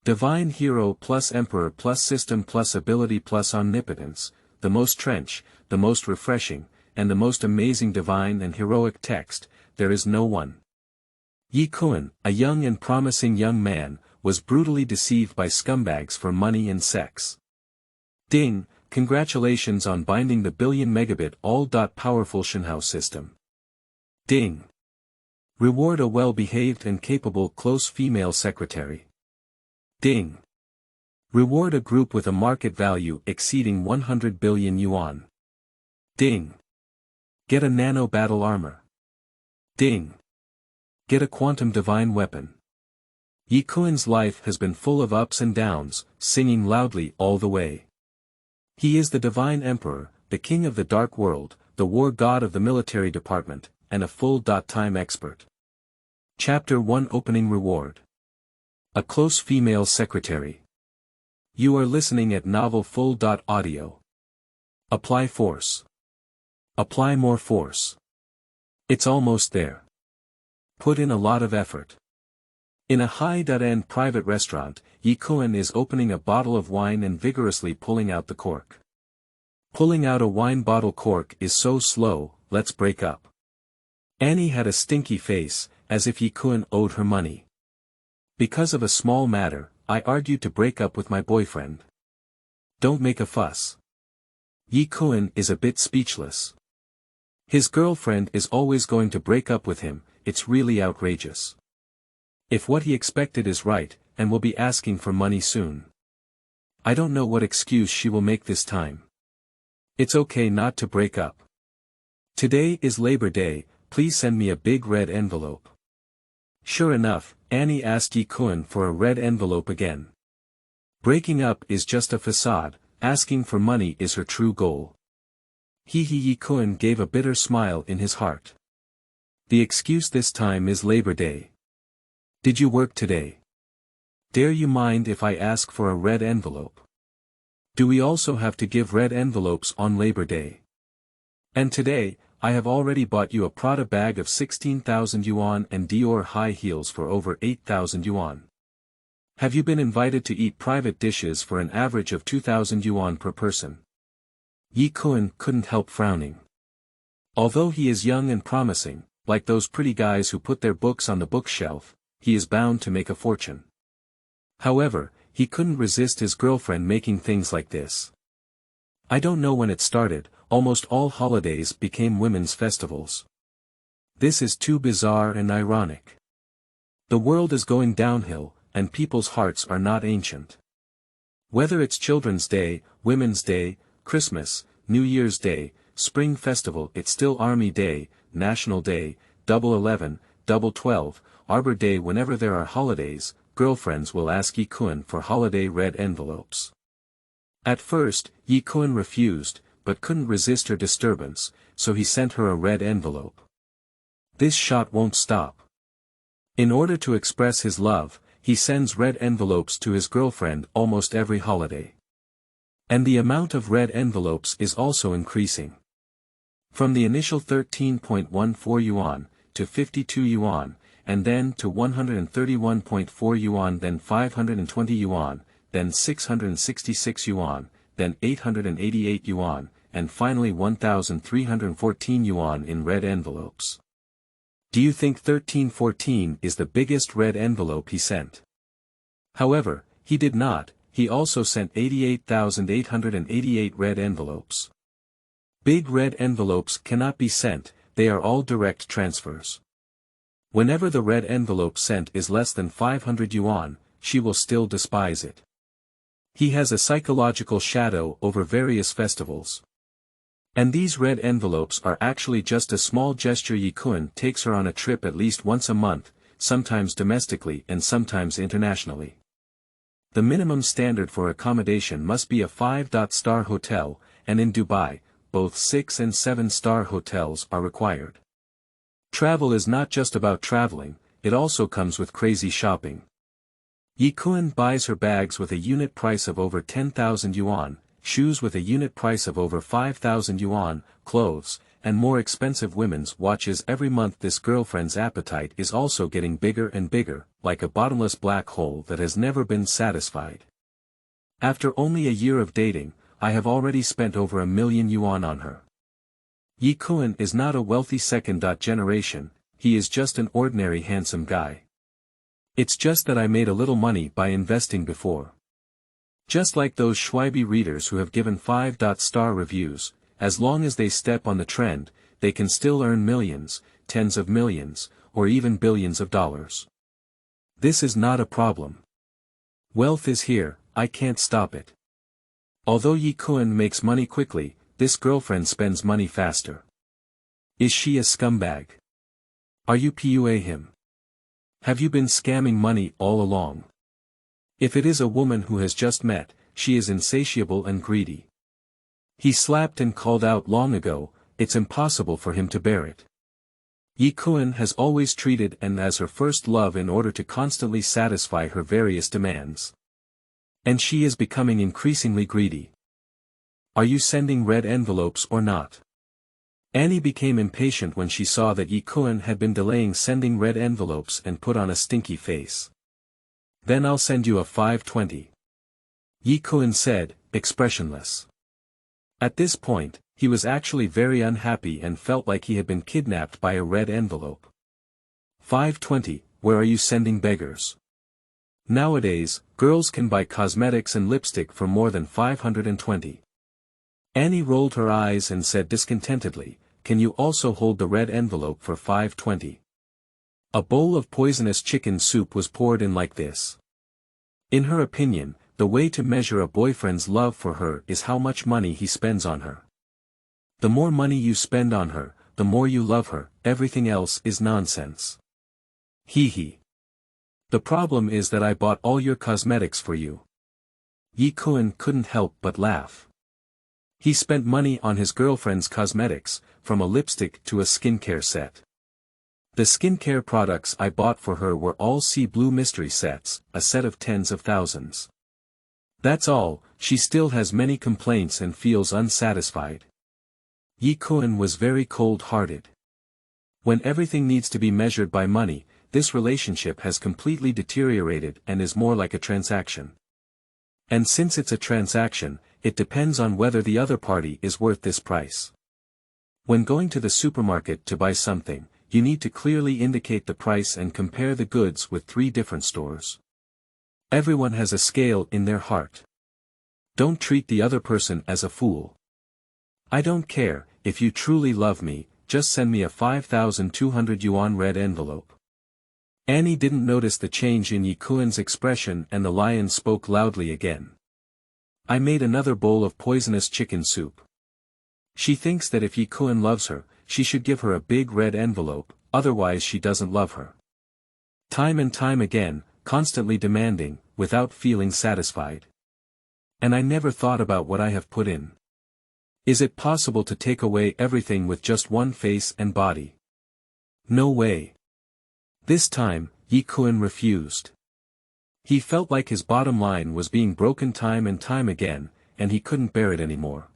Divine Hero plus Emperor plus System plus Ability plus Omnipotence, the most trench, the most refreshing, and the most amazing divine and heroic text, there is no one. Ye Kun, a young and promising young man, was brutally deceived by scumbags for money and sex. Ding, congratulations on binding the billion megabit all-powerful Shenhao system. Ding. Reward a well-behaved and capable close female secretary. Ding. Reward a group with a market value exceeding 100 billion yuan. Ding. Get a nano battle armor. Ding. Get a quantum divine weapon. Ye Kun's life has been full of ups and downs, singing loudly all the way. He is the divine emperor, the king of the dark world, the war god of the military department, and a full-time expert. Chapter 1 Opening Reward. A close female secretary. You are listening at novel full.audio. Apply force. Apply more force. It's almost there. Put in a lot of effort. In a high-end private restaurant, Ye Kun is opening a bottle of wine and vigorously pulling out the cork. Pulling out a wine bottle cork is so slow, let's break up. Annie had a stinky face, as if Ye Kun owed her money. Because of a small matter, I argued to break up with my boyfriend. Don't make a fuss. Ye Kun is a bit speechless. His girlfriend is always going to break up with him, it's really outrageous. If what he expected is right, and will be asking for money soon. I don't know what excuse she will make this time. It's okay not to break up. Today is Labor Day, please send me a big red envelope. Sure enough, Annie asked Ye Kun for a red envelope again. Breaking up is just a facade, asking for money is her true goal. Ye Kun gave a bitter smile in his heart. The excuse this time is Labor Day. Did you work today? Dare you mind if I ask for a red envelope? Do we also have to give red envelopes on Labor Day? And today, I have already bought you a Prada bag of 16,000 yuan and Dior high heels for over 8,000 yuan. Have you been invited to eat private dishes for an average of 2,000 yuan per person? Ye Kun couldn't help frowning. Although he is young and promising, like those pretty guys who put their books on the bookshelf, he is bound to make a fortune. However, he couldn't resist his girlfriend making things like this. I don't know when it started, almost all holidays became women's festivals. This is too bizarre and ironic. The world is going downhill, and people's hearts are not ancient. Whether it's Children's Day, Women's Day, Christmas, New Year's Day, Spring Festival, it's still Army Day, National Day, Double 11, Double 12, Arbor Day. Whenever there are holidays, girlfriends will ask Ye Kun for holiday red envelopes. At first, Ye Kun refused, but couldn't resist her disturbance, so he sent her a red envelope. This shot won't stop. In order to express his love, he sends red envelopes to his girlfriend almost every holiday. And the amount of red envelopes is also increasing. From the initial 13.14 yuan, to 52 yuan, and then to 131.4 yuan, then 520 yuan, then 666 yuan, then 888 yuan, and finally 1,314 yuan in red envelopes. Do you think 1314 is the biggest red envelope he sent? However, he did not, he also sent 88,888 red envelopes. Big red envelopes cannot be sent, they are all direct transfers. Whenever the red envelope sent is less than 500 yuan, she will still despise it. He has a psychological shadow over various festivals. And these red envelopes are actually just a small gesture. Ye Kun takes her on a trip at least once a month, sometimes domestically and sometimes internationally. The minimum standard for accommodation must be a 5-star hotel, and in Dubai, both 6- and 7-star hotels are required. Travel is not just about traveling, it also comes with crazy shopping. Ye Kun buys her bags with a unit price of over 10,000 yuan, shoes with a unit price of over 5,000 yuan, clothes, and more expensive women's watches every month. This girlfriend's appetite is also getting bigger and bigger, like a bottomless black hole that has never been satisfied. After only a year of dating, I have already spent over 1,000,000 yuan on her. Ye Kun is not a wealthy second generation, he is just an ordinary handsome guy. It's just that I made a little money by investing before. Just like those Schweibe readers who have given 5-star reviews, as long as they step on the trend, they can still earn millions, tens of millions, or even billions of dollars. This is not a problem. Wealth is here, I can't stop it. Although Ye Kun makes money quickly, this girlfriend spends money faster. Is she a scumbag? Are you PUA him? Have you been scamming money all along? If it is a woman who has just met, she is insatiable and greedy. He slapped and called out long ago, it's impossible for him to bear it. Ye Kun has always treated An as her first love in order to constantly satisfy her various demands. And she is becoming increasingly greedy. Are you sending red envelopes or not? Annie became impatient when she saw that Ye Kun had been delaying sending red envelopes and put on a stinky face. Then I'll send you a 520. Ye Kun said, expressionless. At this point, he was actually very unhappy and felt like he had been kidnapped by a red envelope. 520, where are you sending beggars? Nowadays, girls can buy cosmetics and lipstick for more than 520. Annie rolled her eyes and said discontentedly, can you also hold the red envelope for 520? A bowl of poisonous chicken soup was poured in like this. In her opinion, the way to measure a boyfriend's love for her is how much money he spends on her. The more money you spend on her, the more you love her, everything else is nonsense. Hee hee. The problem is that I bought all your cosmetics for you. Ye Kun couldn't help but laugh. He spent money on his girlfriend's cosmetics, from a lipstick to a skincare set. The skincare products I bought for her were all sea blue mystery sets, a set of tens of thousands. That's all, she still has many complaints and feels unsatisfied. Ye Kun was very cold-hearted. When everything needs to be measured by money, this relationship has completely deteriorated and is more like a transaction. And since it's a transaction, it depends on whether the other party is worth this price. When going to the supermarket to buy something, you need to clearly indicate the price and compare the goods with 3 different stores. Everyone has a scale in their heart. Don't treat the other person as a fool. I don't care, if you truly love me, just send me a 5,200 yuan red envelope. Annie didn't notice the change in Ye Kun's expression and the lion spoke loudly again. I made another bowl of poisonous chicken soup. She thinks that if Ye Kun loves her, she should give her a big red envelope, otherwise she doesn't love her. Time and time again, constantly demanding, without feeling satisfied. And I never thought about what I have put in. Is it possible to take away everything with just one face and body? No way. This time, Ye Kun refused. He felt like his bottom line was being broken time and time again, and he couldn't bear it anymore.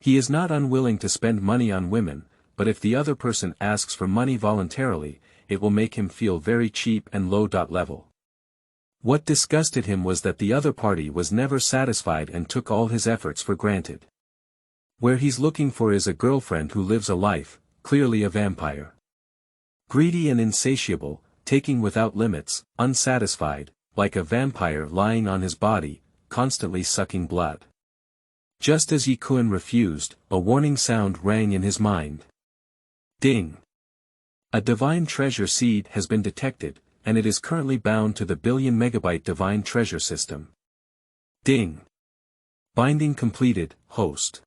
He is not unwilling to spend money on women, but if the other person asks for money voluntarily, it will make him feel very cheap and low-level. What disgusted him was that the other party was never satisfied and took all his efforts for granted. Where he's looking for is a girlfriend who lives a life, clearly a vampire. Greedy and insatiable, taking without limits, unsatisfied, like a vampire lying on his body, constantly sucking blood. Just as Ye Kun refused, a warning sound rang in his mind. Ding! A divine treasure seed has been detected, and it is currently bound to the billion megabit divine treasure system. Ding! Binding completed, host.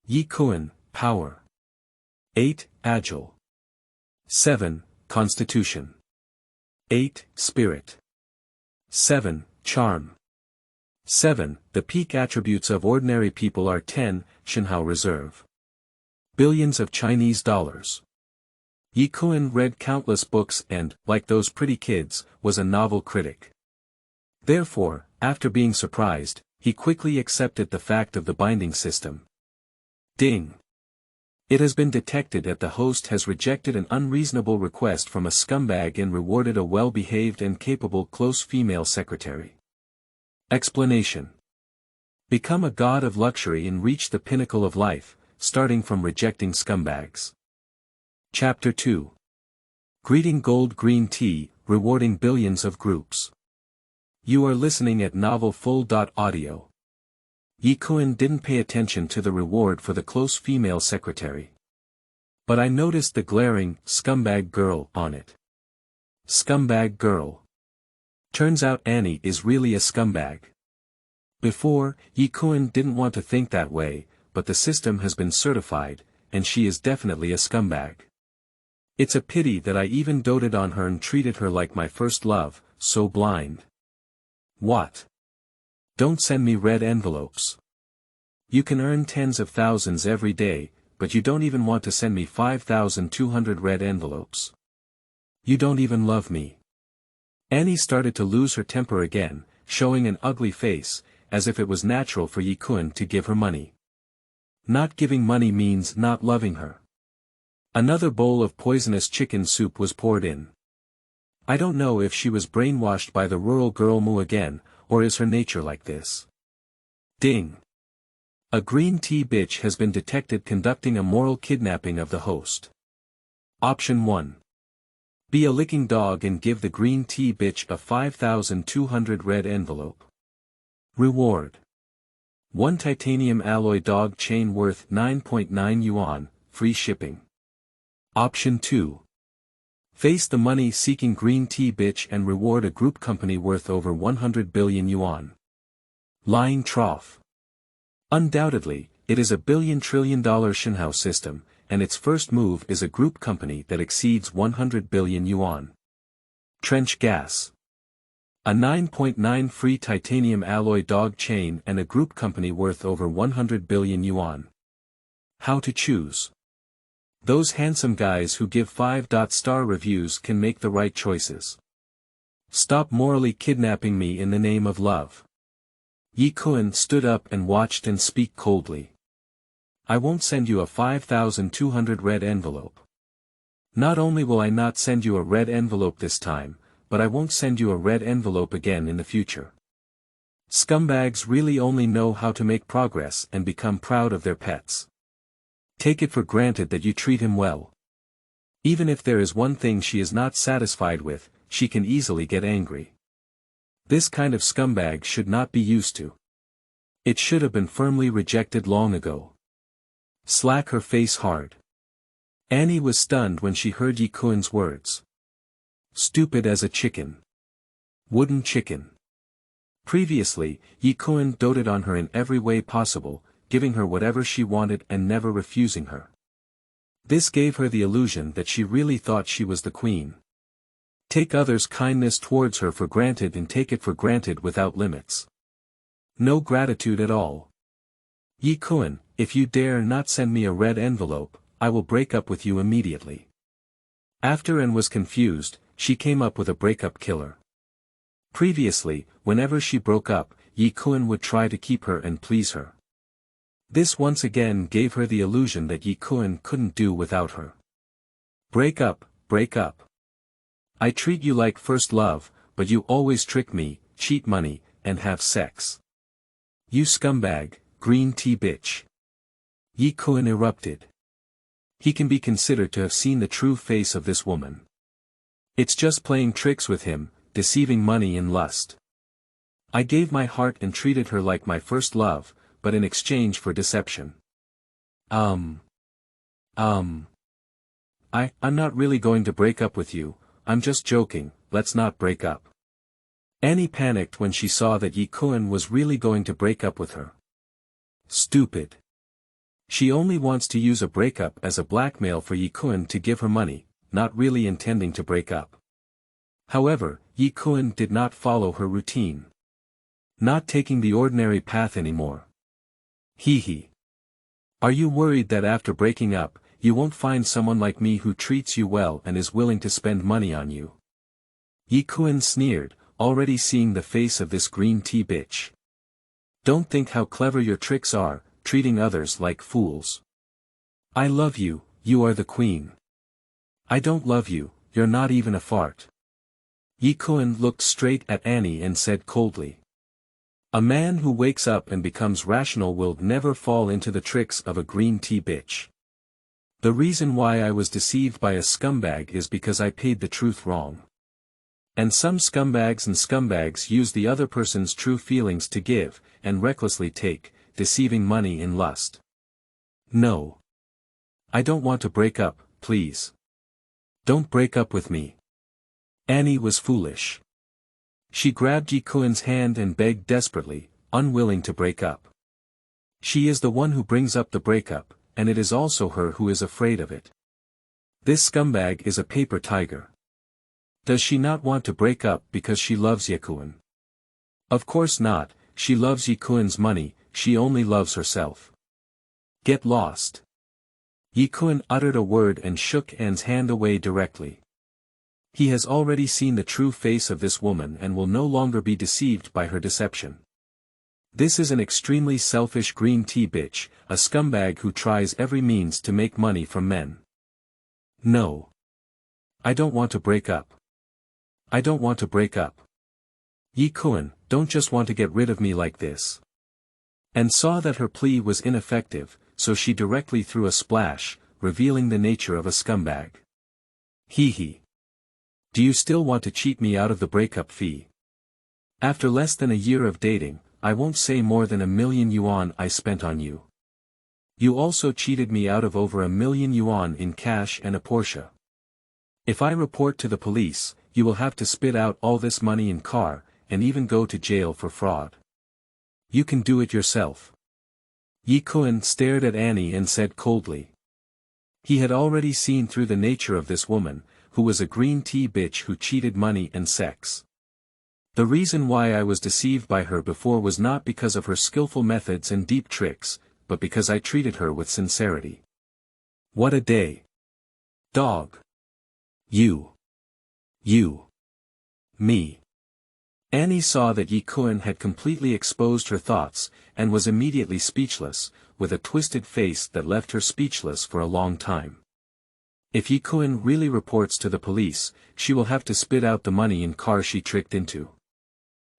Ye Kun, power. 8, agile. 7, constitution. 8, spirit. 7, charm. 7, the peak attributes of ordinary people are 10, Shenhao reserve. Billions of Chinese dollars. Ye Kun read countless books and, like those pretty kids, was a novel critic. Therefore, after being surprised, he quickly accepted the fact of the binding system. Ding! It has been detected that the host has rejected an unreasonable request from a scumbag and rewarded a well-behaved and capable close female secretary. Explanation. Become a god of luxury and reach the pinnacle of life, starting from rejecting scumbags. Chapter 2. Greeting Gold Green Tea, Rewarding Billions of Groups. You are listening at Novel Full.audio. Ye Kun didn't pay attention to the reward for the close female secretary. But I noticed the glaring, scumbag girl on it. Scumbag girl. Turns out Annie is really a scumbag. Before, Ye Kun didn't want to think that way, but the system has been certified, and she is definitely a scumbag. It's a pity that I even doted on her and treated her like my first love, so blind. What? Don't send me red envelopes. You can earn tens of thousands every day, but you don't even want to send me 5,200 red envelopes. You don't even love me. Annie started to lose her temper again, showing an ugly face, as if it was natural for Ye Kun to give her money. Not giving money means not loving her. Another bowl of poisonous chicken soup was poured in. I don't know if she was brainwashed by the rural girl Moo again, or is her nature like this? Ding! A green tea bitch has been detected conducting a moral kidnapping of the host. Option 1. Be a licking dog and give the green tea bitch a 5,200 red envelope. Reward. 1 titanium alloy dog chain worth 9.9 yuan, free shipping. Option 2. Face the money-seeking green tea bitch and reward a group company worth over 100 billion yuan. Lying trough. Undoubtedly, it is a billion-trillion-dollar Shenhao system, and its first move is a group company that exceeds 100 billion yuan. Trench gas. A 9.9 free titanium alloy dog chain and a group company worth over 100 billion yuan. How to choose. Those handsome guys who give 5-star reviews can make the right choices. Stop morally kidnapping me in the name of love. Ye Kun stood up and watched and speak coldly. I won't send you a 5,200 red envelope. Not only will I not send you a red envelope this time, but I won't send you a red envelope again in the future. Scumbags really only know how to make progress and become proud of their pets. Take it for granted that you treat him well. Even if there is one thing she is not satisfied with, she can easily get angry. This kind of scumbag should not be used to. It should have been firmly rejected long ago. Slack her face hard. Annie was stunned when she heard Ye Kun's words. Stupid as a chicken. Wooden chicken. Previously, Ye Kun doted on her in every way possible, giving her whatever she wanted and never refusing her. This gave her the illusion that she really thought she was the queen. Take others' kindness towards her for granted and take it for granted without limits. No gratitude at all. Ye Kun, if you dare not send me a red envelope, I will break up with you immediately. After Anne was confused, she came up with a breakup killer. Previously, whenever she broke up, Ye Kun would try to keep her and please her. This once again gave her the illusion that Ye Kun couldn't do without her. Break up, break up. I treat you like first love, but you always trick me, cheat money, and have sex. You scumbag, green tea bitch. Ye Kun erupted. He can be considered to have seen the true face of this woman. It's just playing tricks with him, deceiving money and lust. I gave my heart and treated her like my first love, but in exchange for deception. I'm not really going to break up with you, I'm just joking, let's not break up. Annie panicked when she saw that Ye Kun was really going to break up with her. Stupid. She only wants to use a breakup as a blackmail for Ye Kun to give her money, not really intending to break up. However, Ye Kun did not follow her routine. Not taking the ordinary path anymore. Hee hee. Are you worried that after breaking up, you won't find someone like me who treats you well and is willing to spend money on you? Ye Kun sneered, already seeing the face of this green tea bitch. Don't think how clever your tricks are, treating others like fools. I love you, you are the queen. I don't love you, you're not even a fart. Ye Kun looked straight at Annie and said coldly. A man who wakes up and becomes rational will never fall into the tricks of a green tea bitch. The reason why I was deceived by a scumbag is because I paid the truth wrong. And some scumbags use the other person's true feelings to give, and recklessly take, deceiving money in lust. No. I don't want to break up, please. Don't break up with me. Annie was foolish. She grabbed Ye Kun's hand and begged desperately, unwilling to break up. She is the one who brings up the breakup, and it is also her who is afraid of it. This scumbag is a paper tiger. Does she not want to break up because she loves Ye Kun? Of course not, she loves Ye Kun's money, she only loves herself. Get lost. Ye Kun uttered a word and shook Anne's hand away directly. He has already seen the true face of this woman and will no longer be deceived by her deception. This is an extremely selfish green tea bitch, a scumbag who tries every means to make money from men. No. I don't want to break up. I don't want to break up. Ye Kun, don't just want to get rid of me like this. And saw that her plea was ineffective, so she directly threw a splash, revealing the nature of a scumbag. Hee hee. Do you still want to cheat me out of the breakup fee? After less than a year of dating, I won't say more than 1,000,000 yuan I spent on you. You also cheated me out of over 1,000,000 yuan in cash and a Porsche. If I report to the police, you will have to spit out all this money in car, and even go to jail for fraud. You can do it yourself. Ye Kun stared at Annie and said coldly. He had already seen through the nature of this woman, who was a green tea bitch who cheated money and sex. The reason why I was deceived by her before was not because of her skillful methods and deep tricks, but because I treated her with sincerity. What a day. Dog. You. Me. Annie saw that Ye Kun had completely exposed her thoughts, and was immediately speechless, with a twisted face that left her speechless for a long time. If Ye Kun really reports to the police, she will have to spit out the money in car she tricked into.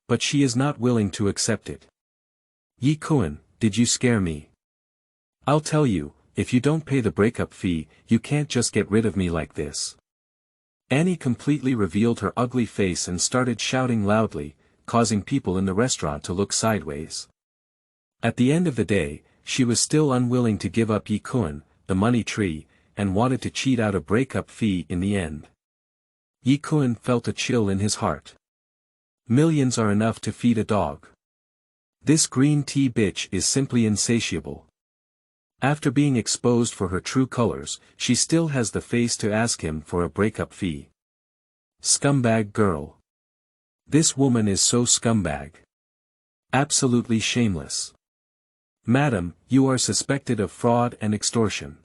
But she is not willing to accept it. Ye Kun, did you scare me? I'll tell you, if you don't pay the breakup fee, you can't just get rid of me like this. Annie completely revealed her ugly face and started shouting loudly, causing people in the restaurant to look sideways. At the end of the day, she was still unwilling to give up Ye Kun, the money tree, and wanted to cheat out a breakup fee in the end. Ye Kun felt a chill in his heart. Millions are enough to feed a dog. This green tea bitch is simply insatiable. After being exposed for her true colors, she still has the face to ask him for a breakup fee. Scumbag girl. This woman is so scumbag. Absolutely shameless. Madam, you are suspected of fraud and extortion.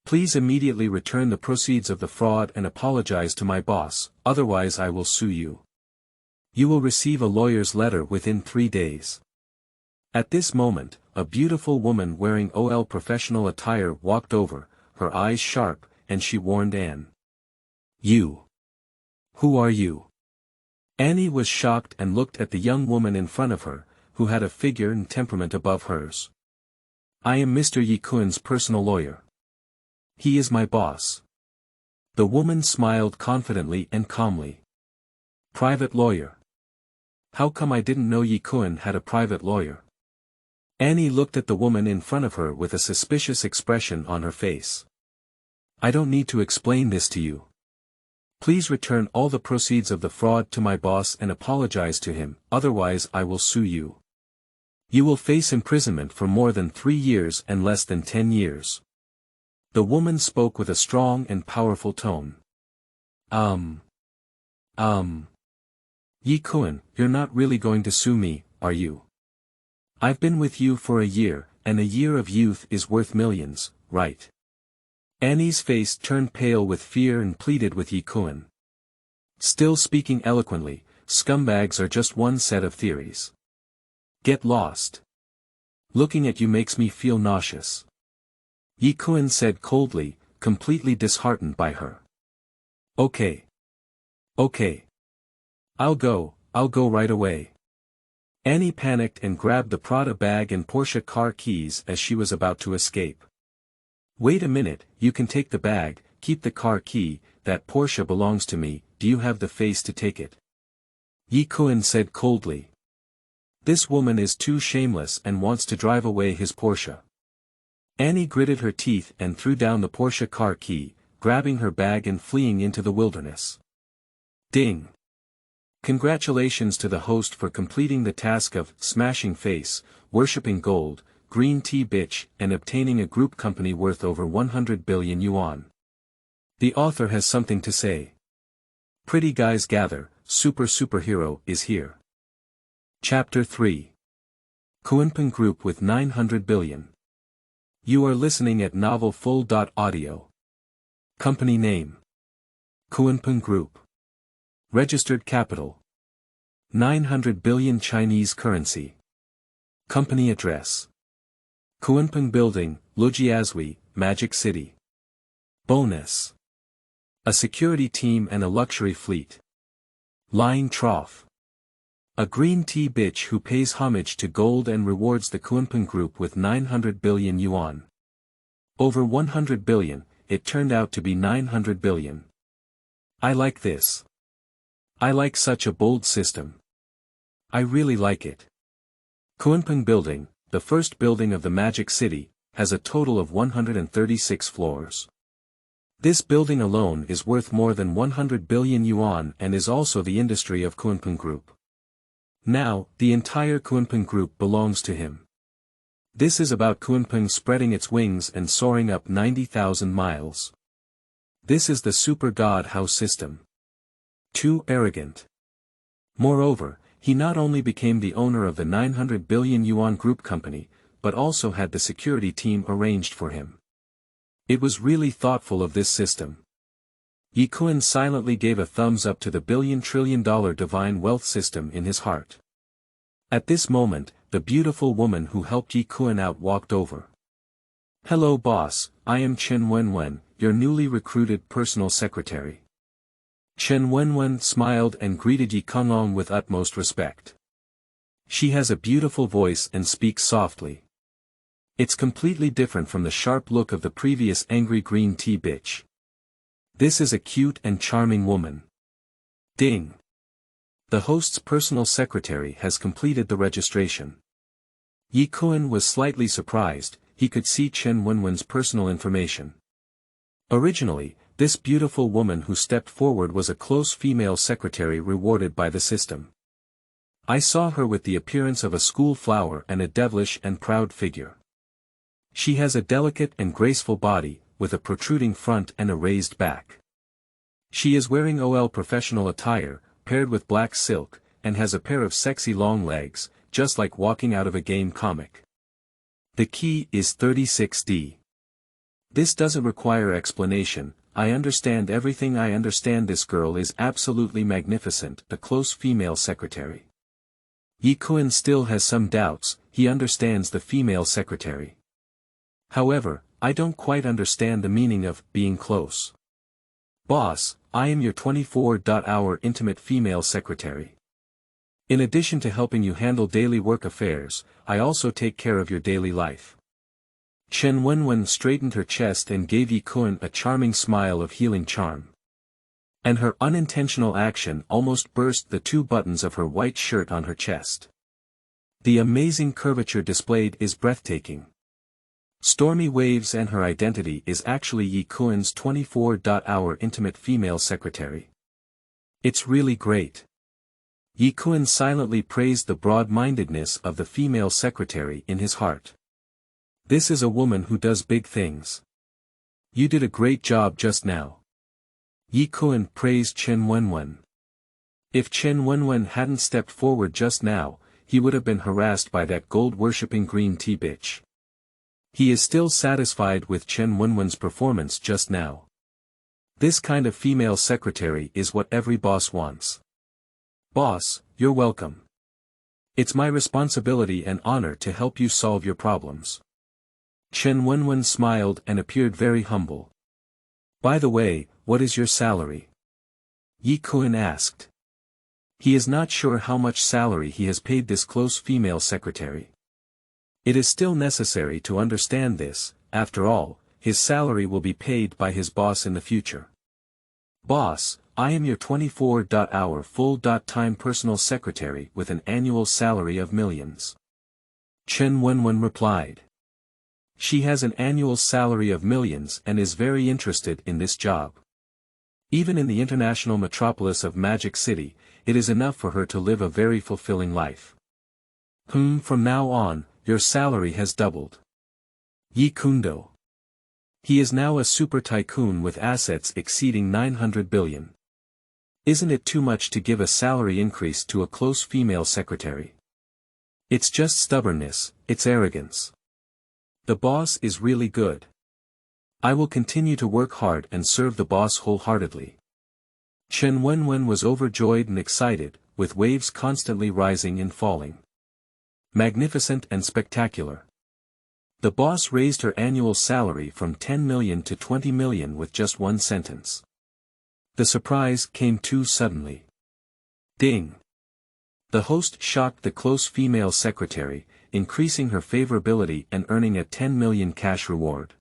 Please immediately return the proceeds of the fraud and apologize to my boss, otherwise I will sue you. You will receive a lawyer's letter within 3 days. At this moment, a beautiful woman wearing OL professional attire walked over, her eyes sharp, and she warned Anne. You. Who are you? Annie was shocked and looked at the young woman in front of her, who had a figure and temperament above hers. I am Mr. Ye Kun's personal lawyer. He is my boss. The woman smiled confidently and calmly. Private lawyer. How come I didn't know Ye Kun had a private lawyer? Annie looked at the woman in front of her with a suspicious expression on her face. I don't need to explain this to you. Please return all the proceeds of the fraud to my boss and apologize to him, otherwise I will sue you. You will face imprisonment for more than 3 years and less than 10 years. The woman spoke with a strong and powerful tone. Ye Kun, you're not really going to sue me, are you? I've been with you for a year, and a year of youth is worth millions, right? Annie's face turned pale with fear and pleaded with Ye Kun. Still speaking eloquently, scumbags are just one set of theories. Get lost. Looking at you makes me feel nauseous. Ye Kun said coldly, completely disheartened by her. Okay. Okay. I'll go right away. Annie panicked and grabbed the Prada bag and Porsche car keys as she was about to escape. Wait a minute, you can take the bag, keep the car key, that Porsche belongs to me, do you have the face to take it? Ye Kun said coldly. This woman is too shameless and wants to drive away his Porsche. Annie gritted her teeth and threw down the Porsche car key, grabbing her bag and fleeing into the wilderness. Ding! Congratulations to the host for completing the task of smashing face, worshipping gold, green tea bitch, and obtaining a group company worth over 100 billion yuan. The author has something to say. Pretty guys gather, superhero is here. Chapter 3. Kunpeng Group with 900 billion. You are listening at Novel Full.audio. Company name. Kunpeng Group. Registered capital. 900 billion Chinese currency. Company address. Kunpeng Building, Lujiazui, Magic City. Bonus. A security team and a luxury fleet. Lying trough. A green tea bitch who pays homage to gold and rewards the Kunpeng Group with 900 billion yuan. Over 100 billion, it turned out to be 900 billion. I like this. I like such a bold system. I really like it. Kunpeng Building, the first building of the Magic City, has a total of 136 floors. This building alone is worth more than 100 billion yuan and is also the industry of Kunpeng Group. Now, the entire Kunpeng Group belongs to him. This is about Kunpeng spreading its wings and soaring up 90,000 miles. This is the super god house system. Too arrogant. Moreover, he not only became the owner of the 900 billion yuan group company, but also had the security team arranged for him. It was really thoughtful of this system. Ye Kun silently gave a thumbs up to the billion-trillion-dollar divine wealth system in his heart. At this moment, the beautiful woman who helped Ye Kun out walked over. Hello boss, I am Chen Wenwen, your newly recruited personal secretary. Chen Wenwen smiled and greeted Ye Kun with utmost respect. She has a beautiful voice and speaks softly. It's completely different from the sharp look of the previous angry green tea bitch. This is a cute and charming woman. Ding! The host's personal secretary has completed the registration. Ye Kun was slightly surprised, he could see Chen Wenwen's personal information. Originally, this beautiful woman who stepped forward was a close female secretary rewarded by the system. I saw her with the appearance of a school flower and a devilish and proud figure. She has a delicate and graceful body, with a protruding front and a raised back. She is wearing OL professional attire, paired with black silk, and has a pair of sexy long legs, just like walking out of a game comic. The key is 36D. This doesn't require explanation, I understand everything. I understand this girl is absolutely magnificent, a close female secretary. Ye Kun still has some doubts, he understands the female secretary. However, I don't quite understand the meaning of being close. Boss, I am your 24-hour intimate female secretary. In addition to helping you handle daily work affairs, I also take care of your daily life. Chen Wenwen straightened her chest and gave Ye Kun a charming smile of healing charm. And her unintentional action almost burst the 2 buttons of her white shirt on her chest. The amazing curvature displayed is breathtaking. Stormy Waves and her identity is actually Ye Kun's 24-hour intimate female secretary. It's really great. Ye Kun silently praised the broad-mindedness of the female secretary in his heart. This is a woman who does big things. You did a great job just now. Ye Kun praised Chen Wenwen. If Chen Wenwen hadn't stepped forward just now, he would have been harassed by that gold-worshipping green tea bitch. He is still satisfied with Chen Wenwen's performance just now. This kind of female secretary is what every boss wants. Boss, you're welcome. It's my responsibility and honor to help you solve your problems. Chen Wenwen smiled and appeared very humble. By the way, what is your salary? Ye Kun asked. He is not sure how much salary he has paid this close female secretary. It is still necessary to understand this, after all, his salary will be paid by his boss in the future. Boss, I am your 24-hour full-time personal secretary with an annual salary of millions. Chen Wenwen replied. She has an annual salary of millions and is very interested in this job. Even in the international metropolis of Magic City, it is enough for her to live a very fulfilling life. From now on, your salary has doubled. Ye Kundo. He is now a super tycoon with assets exceeding 900 billion. Isn't it too much to give a salary increase to a close female secretary? It's just stubbornness, it's arrogance. The boss is really good. I will continue to work hard and serve the boss wholeheartedly. Chen Wenwen was overjoyed and excited, with waves constantly rising and falling. Magnificent and spectacular. The boss raised her annual salary from 10 million to 20 million with just one sentence. The surprise came too suddenly. Ding! The host shocked the close female secretary, increasing her favorability and earning a 10 million cash reward.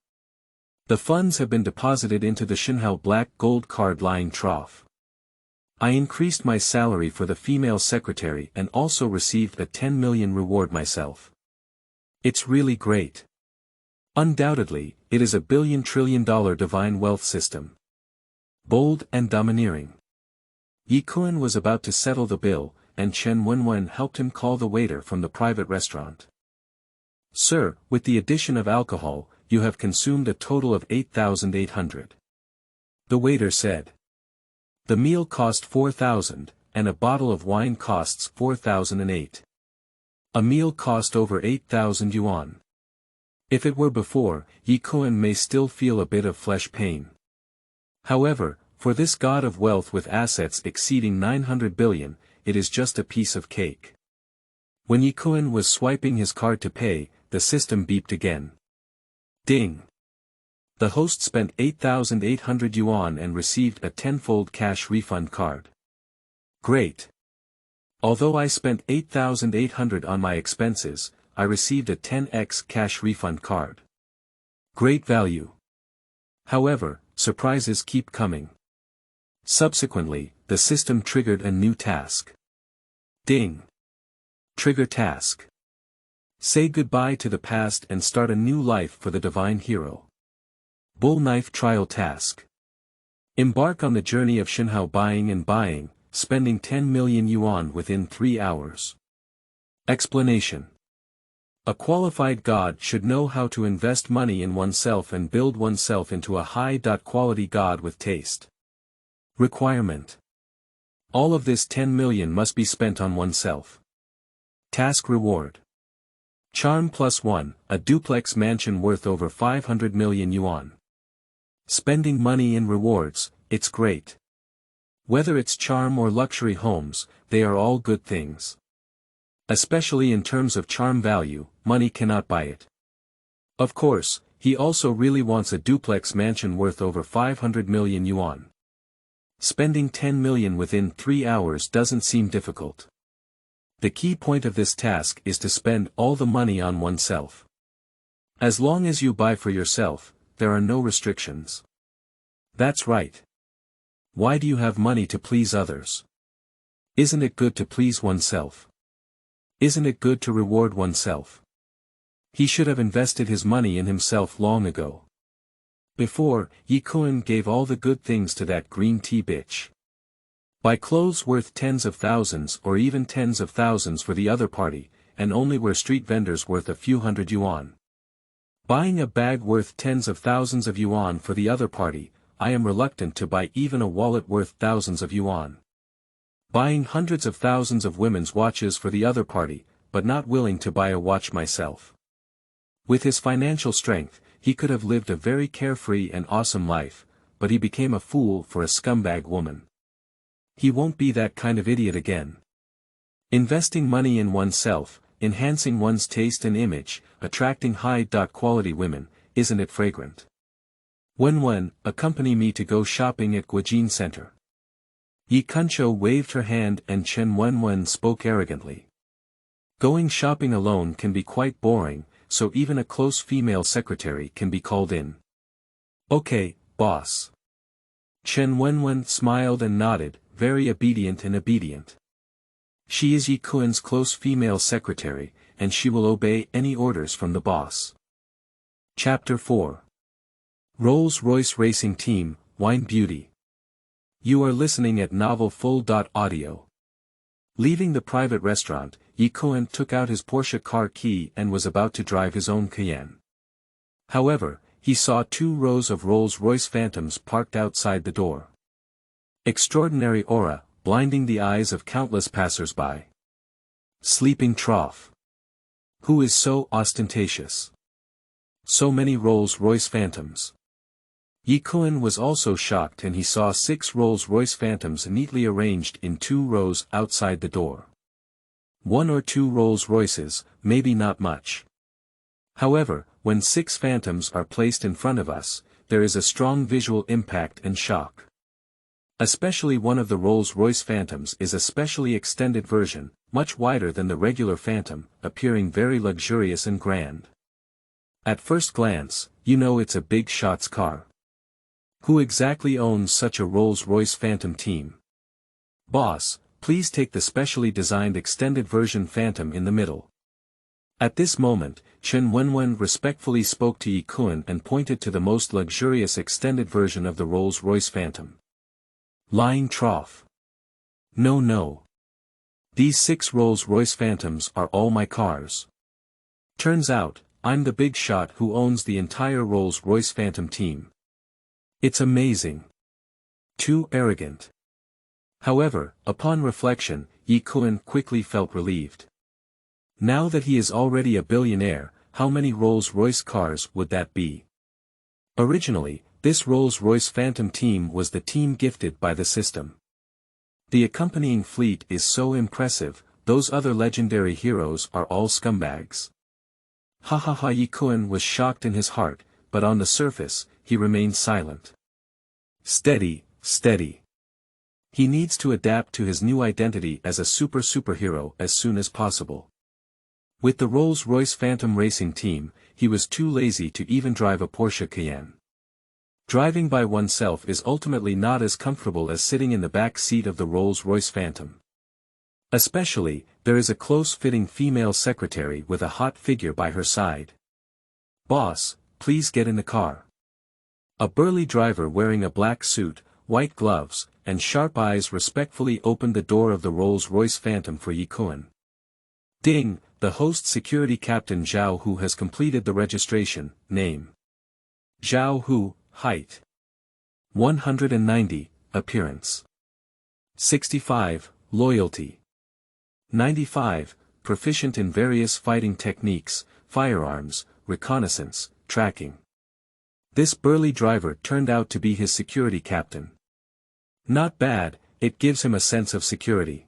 The funds have been deposited into the Shenhao black gold card lying trough. I increased my salary for the female secretary and also received a 10 million reward myself. It's really great. Undoubtedly, it is a billion-trillion-dollar divine wealth system. Bold and domineering. Ye Kun was about to settle the bill, and Chen Wenwen helped him call the waiter from the private restaurant. Sir, with the addition of alcohol, you have consumed a total of 8,800. The waiter said. The meal cost 4,000, and a bottle of wine costs 4,008. A meal cost over 8,000 yuan. If it were before, Ye Kun may still feel a bit of flesh pain. However, for this god of wealth with assets exceeding 900 billion, it is just a piece of cake. When Ye Kun was swiping his card to pay, the system beeped again. Ding! The host spent 8,800 yuan and received a tenfold cash refund card. Great! Although I spent 8,800 on my expenses, I received a 10x cash refund card. Great value. However, surprises keep coming. Subsequently, the system triggered a new task. Ding! Trigger task. Say goodbye to the past and start a new life for the divine hero. Bull knife trial task. Embark on the journey of Shenhao buying, spending 10 million yuan within 3 hours. Explanation. A qualified god should know how to invest money in oneself and build oneself into a high-quality god with taste. Requirement. All of this 10 million must be spent on oneself. Task reward. Charm +1, a duplex mansion worth over 500 million yuan. Spending money in rewards, it's great. Whether it's charm or luxury homes, they are all good things. Especially in terms of charm value, money cannot buy it. Of course, he also really wants a duplex mansion worth over 500 million yuan. Spending 10 million within 3 hours doesn't seem difficult. The key point of this task is to spend all the money on oneself. As long as you buy for yourself, there are no restrictions. That's right. Why do you have money to please others? Isn't it good to please oneself? Isn't it good to reward oneself? He should have invested his money in himself long ago. Before, Ye Kun gave all the good things to that green tea bitch. Buy clothes worth tens of thousands or even tens of thousands for the other party, and only wear street vendors worth a few hundred yuan. Buying a bag worth tens of thousands of yuan for the other party, I am reluctant to buy even a wallet worth thousands of yuan. Buying hundreds of thousands of women's watches for the other party, but not willing to buy a watch myself. With his financial strength, he could have lived a very carefree and awesome life, but he became a fool for a scumbag woman. He won't be that kind of idiot again. Investing money in oneself, enhancing one's taste and image, attracting high-quality women, isn't it fragrant? Wen, accompany me to go shopping at Guojin Center. Ye Kun waved her hand and Chen Wen spoke arrogantly. Going shopping alone can be quite boring, so even a close female secretary can be called in. Okay, boss. Chen Wen smiled and nodded, very obedient. She is Ye Kun's close female secretary, and she will obey any orders from the boss. Chapter 4. Rolls-Royce Racing Team, Wine Beauty. You are listening at Novel Full.audio. Leaving the private restaurant, Ye Kun took out his Porsche car key and was about to drive his own Cayenne. However, he saw 2 rows of Rolls-Royce Phantoms parked outside the door. Extraordinary aura, blinding the eyes of countless passers-by. Sleeping trough. Who is so ostentatious? So many Rolls-Royce Phantoms. Ye Kun was also shocked and he saw 6 Rolls-Royce Phantoms neatly arranged in 2 rows outside the door. 1 or 2 Rolls-Royces, maybe not much. However, when 6 Phantoms are placed in front of us, there is a strong visual impact and shock. Especially one of the Rolls-Royce Phantoms is a specially extended version, much wider than the regular Phantom, appearing very luxurious and grand. At first glance, you know it's a big shots car. Who exactly owns such a Rolls-Royce Phantom team? Boss, please take the specially designed extended version Phantom in the middle. At this moment, Chen Wen respectfully spoke to Ye Kun and pointed to the most luxurious extended version of the Rolls-Royce Phantom. Lying trough. No. These 6 Rolls-Royce Phantoms are all my cars. Turns out, I'm the big shot who owns the entire Rolls-Royce Phantom team. It's amazing. Too arrogant. However, upon reflection, Ye Kun quickly felt relieved. Now that he is already a billionaire, how many Rolls-Royce cars would that be? Originally, this Rolls-Royce Phantom team was the team gifted by the system. The accompanying fleet is so impressive, those other legendary heroes are all scumbags. Ye Kun was shocked in his heart, but on the surface, he remained silent. Steady. He needs to adapt to his new identity as a superhero as soon as possible. With the Rolls-Royce Phantom racing team, he was too lazy to even drive a Porsche Cayenne. Driving by oneself is ultimately not as comfortable as sitting in the back seat of the Rolls-Royce Phantom. Especially, there is a close-fitting female secretary with a hot figure by her side. Boss, please get in the car. A burly driver wearing a black suit, white gloves, and sharp eyes respectfully opened the door of the Rolls-Royce Phantom for Ye Kun. Ding, the host security captain Zhao Hu has completed the registration. Name: Zhao Hu. Height: 190, appearance: 65, loyalty: 95, proficient in various fighting techniques, firearms, reconnaissance, tracking. This burly driver turned out to be his security captain. Not bad, it gives him a sense of security.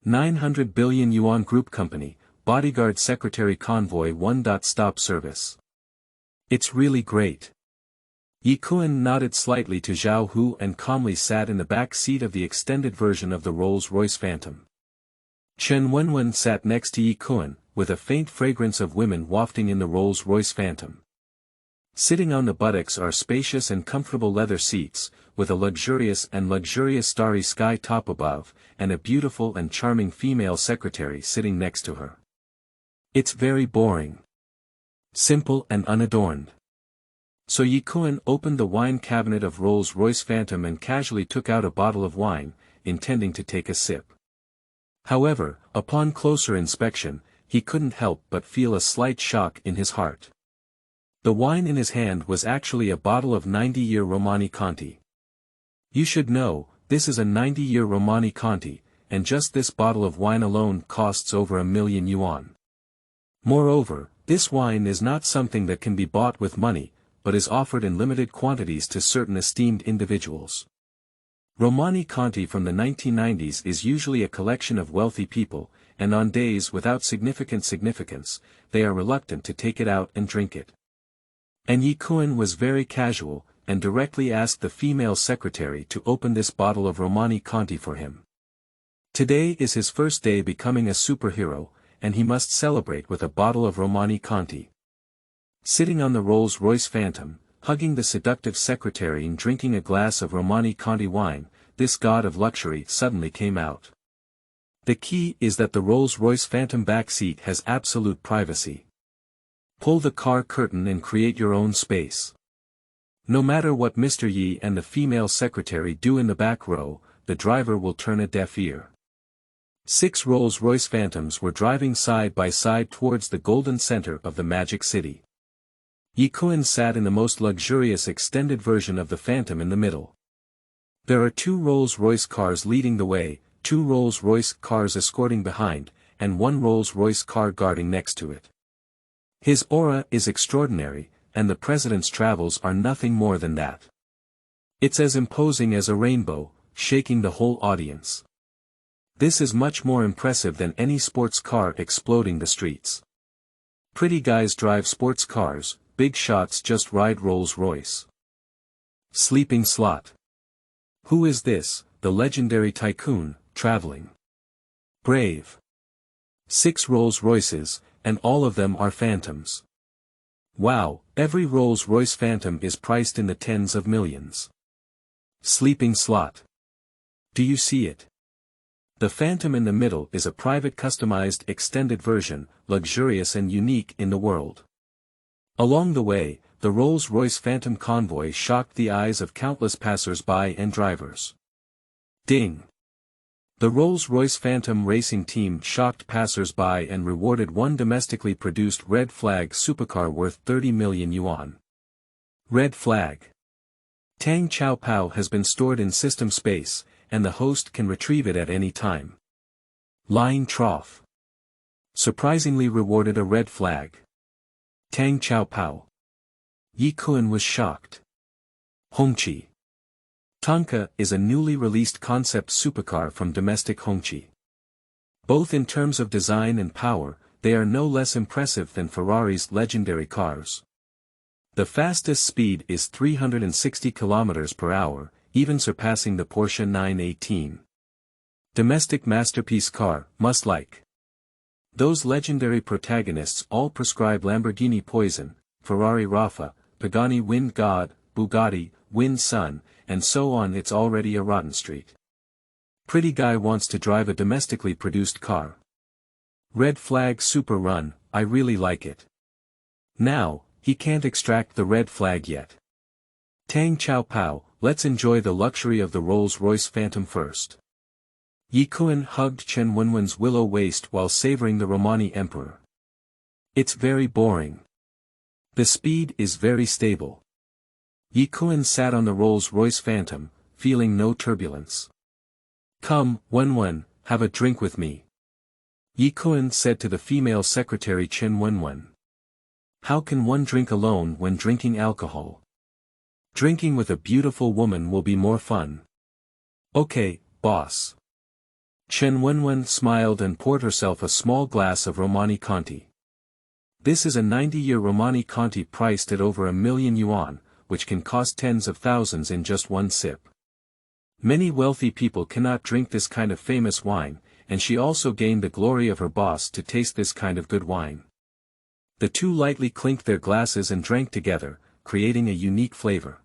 900 billion yuan group company, bodyguard secretary convoy one-stop service. It's really great. Ye Kun nodded slightly to Zhao Hu and calmly sat in the back seat of the extended version of the Rolls-Royce Phantom. Chen Wen sat next to Ye Kun, with a faint fragrance of women wafting in the Rolls-Royce Phantom. Sitting on the buttocks are spacious and comfortable leather seats, with a luxurious starry sky top above, and a beautiful and charming female secretary sitting next to her. It's very boring. Simple and unadorned. So Ye Kun opened the wine cabinet of Rolls-Royce Phantom and casually took out a bottle of wine, intending to take a sip. However, upon closer inspection, he couldn't help but feel a slight shock in his heart. The wine in his hand was actually a bottle of 90-year Romani Conti. You should know, this is a 90-year Romani Conti, and just this bottle of wine alone costs over 1 million yuan. Moreover, this wine is not something that can be bought with money, but is offered in limited quantities to certain esteemed individuals. Romani Conti from the 1990s is usually a collection of wealthy people, and on days without significance, they are reluctant to take it out and drink it. And Ye Kun was very casual, and directly asked the female secretary to open this bottle of Romani Conti for him. Today is his first day becoming a superhero, and he must celebrate with a bottle of Romani Conti. Sitting on the Rolls-Royce Phantom, hugging the seductive secretary and drinking a glass of Romani Conti wine, this god of luxury suddenly came out. The key is that the Rolls-Royce Phantom back seat has absolute privacy. Pull the car curtain and create your own space. No matter what Mr. Yi and the female secretary do in the back row, the driver will turn a deaf ear. 6 Rolls-Royce Phantoms were driving side by side towards the golden center of the Magic City. Ye Kun sat in the most luxurious extended version of the Phantom in the middle. There are 2 Rolls-Royce cars leading the way, 2 Rolls-Royce cars escorting behind, and 1 Rolls-Royce car guarding next to it. His aura is extraordinary, and the president's travels are nothing more than that. It's as imposing as a rainbow, shaking the whole audience. This is much more impressive than any sports car exploding the streets. Pretty guys drive sports cars, big shots just ride Rolls-Royce. Sleeping slot. Who is this, the legendary tycoon, traveling? Brave. 6 Rolls-Royces, and all of them are Phantoms. Wow, every Rolls-Royce Phantom is priced in the tens of millions. Sleeping slot. Do you see it? The Phantom in the middle is a private customized extended version, luxurious and unique in the world. Along the way, the Rolls-Royce Phantom convoy shocked the eyes of countless passers-by and drivers. Ding! The Rolls-Royce Phantom racing team shocked passers-by and rewarded one domestically produced red flag supercar worth 30 million yuan. Red flag. Tang Chao Pao has been stored in system space, and the host can retrieve it at any time. Lying trough. Surprisingly rewarded a red flag. Tang Chao Pao. Ye Kun was shocked. Hongqi. Tonka is a newly released concept supercar from domestic Hongqi. Both in terms of design and power, they are no less impressive than Ferrari's legendary cars. The fastest speed is 360 km per hour, even surpassing the Porsche 918. Domestic masterpiece car, must like. Those legendary protagonists all prescribe Lamborghini Poison, Ferrari Rafa, Pagani Wind God, Bugatti, Wind Sun, and so on. It's already a rotten street. Pretty guy wants to drive a domestically produced car. Red flag super run, I really like it. Now, he can't extract the red flag yet. Tang Chao Pao, let's enjoy the luxury of the Rolls-Royce Phantom first. Ye Kun hugged Chen Wenwen's willow waist while savoring the Romani Emperor. It's very boring. The speed is very stable. Ye Kun sat on the Rolls-Royce Phantom, feeling no turbulence. Come, Wenwen, have a drink with me. Ye Kun said to the female secretary Chen Wenwen. How can one drink alone when drinking alcohol? Drinking with a beautiful woman will be more fun. Okay, boss. Chen Wenwen smiled and poured herself a small glass of Romani Conti. This is a 90-year Romani Conti priced at over 1 million yuan, which can cost tens of thousands in just one sip. Many wealthy people cannot drink this kind of famous wine, and she also gained the glory of her boss to taste this kind of good wine. The two lightly clinked their glasses and drank together, creating a unique flavor.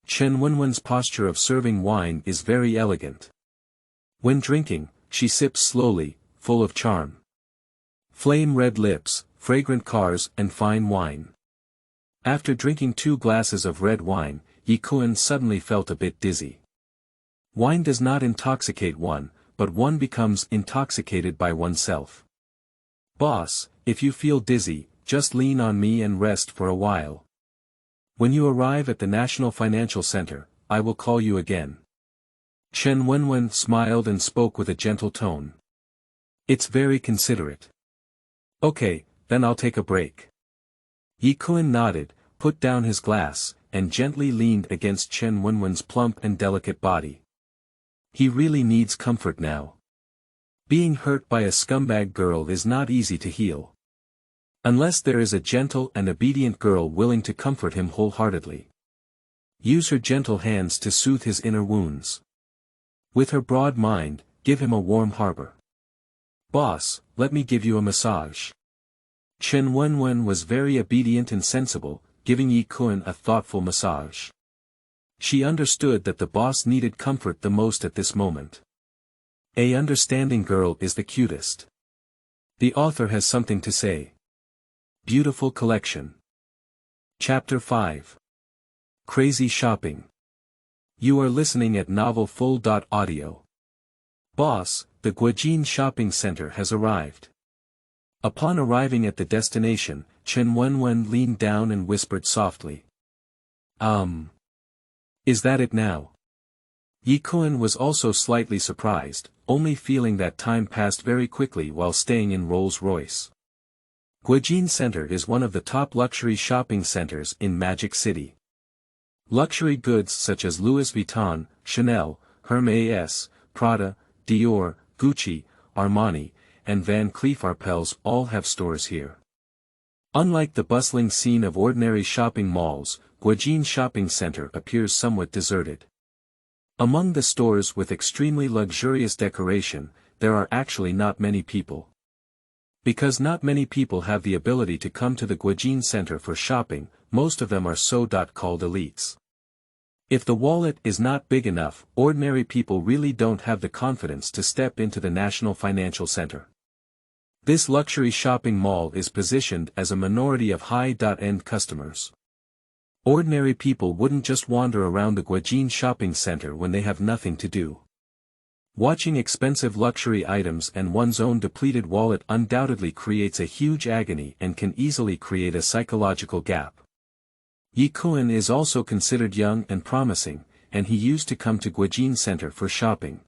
Chen Wenwen's posture of serving wine is very elegant. When drinking, she sips slowly, full of charm. Flame red lips, fragrant cars and fine wine. After drinking 2 glasses of red wine, Ye Kun suddenly felt a bit dizzy. Wine does not intoxicate one, but one becomes intoxicated by oneself. Boss, if you feel dizzy, just lean on me and rest for a while. When you arrive at the National Financial Center, I will call you again. Chen Wenwen smiled and spoke with a gentle tone. It's very considerate. Okay, then I'll take a break. Ye Kun nodded, put down his glass, and gently leaned against Chen Wenwen's plump and delicate body. He really needs comfort now. Being hurt by a scumbag girl is not easy to heal. Unless there is a gentle and obedient girl willing to comfort him wholeheartedly. Use her gentle hands to soothe his inner wounds. With her broad mind, give him a warm harbor. Boss, let me give you a massage. Chen Wenwen was very obedient and sensible, giving Ye Kun a thoughtful massage. She understood that the boss needed comfort the most at this moment. A understanding girl is the cutest. The author has something to say. Beautiful collection. Chapter 5. Crazy shopping. You are listening at novelfull.audio. Boss, the Guojin shopping center has arrived. Upon arriving at the destination, Chen Wenwen leaned down and whispered softly. Is that it now? Ye Kun was also slightly surprised, only feeling that time passed very quickly while staying in Rolls-Royce. Guojin Center is one of the top luxury shopping centers in Magic City. Luxury goods such as Louis Vuitton, Chanel, Hermès, Prada, Dior, Gucci, Armani, and Van Cleef Arpels all have stores here. Unlike the bustling scene of ordinary shopping malls, Guojin Shopping Center appears somewhat deserted. Among the stores with extremely luxurious decoration, there are actually not many people. Because not many people have the ability to come to the Guojin Center for shopping, most of them are so-called elites. If the wallet is not big enough, ordinary people really don't have the confidence to step into the National Financial Center. This luxury shopping mall is positioned as a minority of high-end customers. Ordinary people wouldn't just wander around the Guojin shopping center when they have nothing to do. Watching expensive luxury items and one's own depleted wallet undoubtedly creates a huge agony and can easily create a psychological gap. Ye Kun is also considered young and promising, and he used to come to Guojin Center for shopping.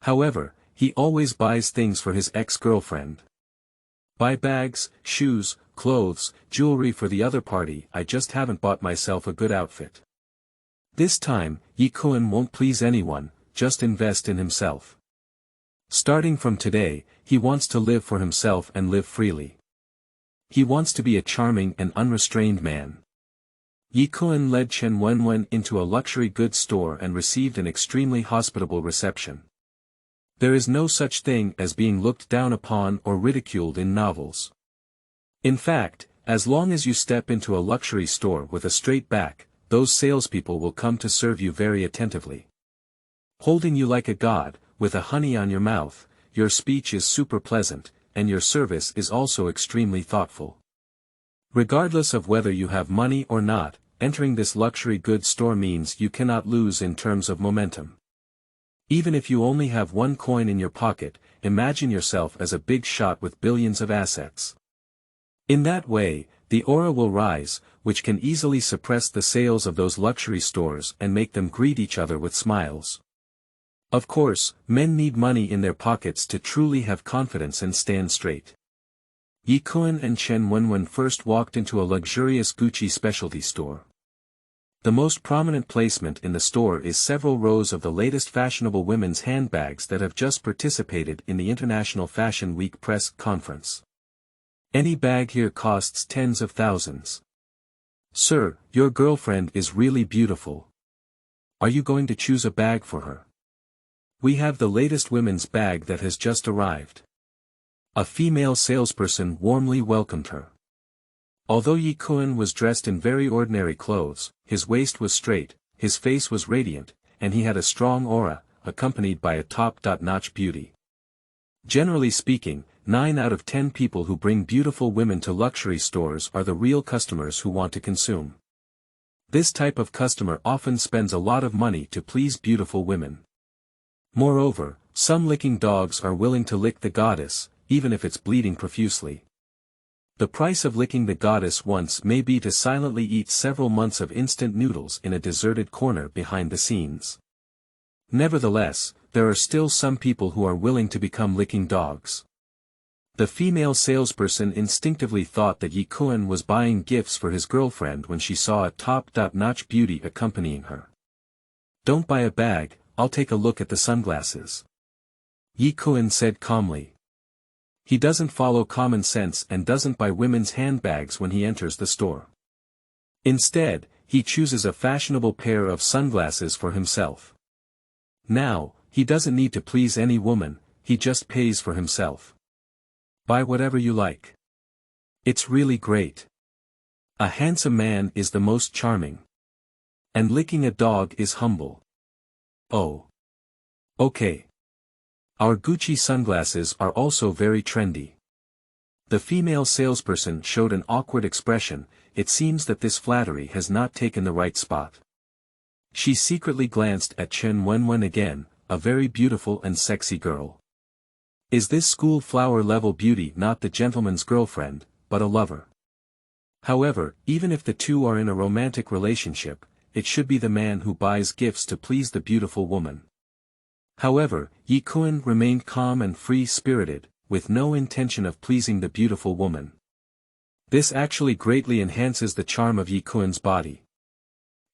However, he always buys things for his ex-girlfriend. Buy bags, shoes, clothes, jewelry for the other party. I just haven't bought myself a good outfit. This time, Ye Kun won't please anyone, just invest in himself. Starting from today, he wants to live for himself and live freely. He wants to be a charming and unrestrained man. Ye Kun led Chen Wenwen into a luxury goods store and received an extremely hospitable reception. There is no such thing as being looked down upon or ridiculed in novels. In fact, as long as you step into a luxury store with a straight back, those salespeople will come to serve you very attentively. Holding you like a god, with a honey on your mouth, your speech is super pleasant, and your service is also extremely thoughtful. Regardless of whether you have money or not, entering this luxury goods store means you cannot lose in terms of momentum. Even if you only have one coin in your pocket, imagine yourself as a big shot with billions of assets. In that way, the aura will rise, which can easily suppress the sales of those luxury stores and make them greet each other with smiles. Of course, men need money in their pockets to truly have confidence and stand straight. Ye Kun and Chen Wenwen first walked into a luxurious Gucci specialty store. The most prominent placement in the store is several rows of the latest fashionable women's handbags that have just participated in the International Fashion Week press conference. Any bag here costs tens of thousands. Sir, your girlfriend is really beautiful. Are you going to choose a bag for her? We have the latest women's bag that has just arrived. A female salesperson warmly welcomed her. Although Ye Kun was dressed in very ordinary clothes, his waist was straight, his face was radiant, and he had a strong aura, accompanied by a top-notch beauty. Generally speaking, 9 out of 10 people who bring beautiful women to luxury stores are the real customers who want to consume. This type of customer often spends a lot of money to please beautiful women. Moreover, some licking dogs are willing to lick the goddess, even if it's bleeding profusely. The price of licking the goddess once may be to silently eat several months of instant noodles in a deserted corner behind the scenes. Nevertheless, there are still some people who are willing to become licking dogs. The female salesperson instinctively thought that Ye Kun was buying gifts for his girlfriend when she saw a top-notch beauty accompanying her. Don't buy a bag, I'll take a look at the sunglasses. Ye Kun said calmly. He doesn't follow common sense and doesn't buy women's handbags when he enters the store. Instead, he chooses a fashionable pair of sunglasses for himself. Now, he doesn't need to please any woman, he just pays for himself. Buy whatever you like. It's really great. A handsome man is the most charming. And licking a dog is humble. Oh. Okay. Our Gucci sunglasses are also very trendy. The female salesperson showed an awkward expression. It seems that this flattery has not taken the right spot. She secretly glanced at Chen Wenwen again, a very beautiful and sexy girl. Is this school flower level beauty not the gentleman's girlfriend, but a lover? However, even if the two are in a romantic relationship, it should be the man who buys gifts to please the beautiful woman. However, Ye Kun remained calm and free-spirited, with no intention of pleasing the beautiful woman. This actually greatly enhances the charm of Ye Kun's body.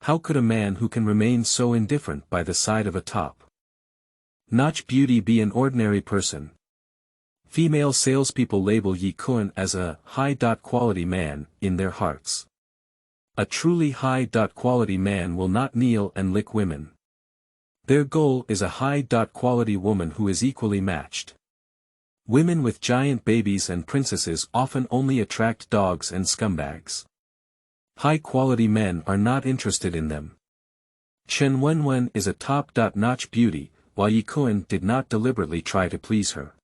How could a man who can remain so indifferent by the side of a top-notch beauty be an ordinary person? Female salespeople label Ye Kun as a high-quality man in their hearts. A truly high-quality man will not kneel and lick women. Their goal is a high-quality woman who is equally matched. Women with giant babies and princesses often only attract dogs and scumbags. High-quality men are not interested in them. Chen Wenwen is a top-notch beauty, while Ye Kun did not deliberately try to please her.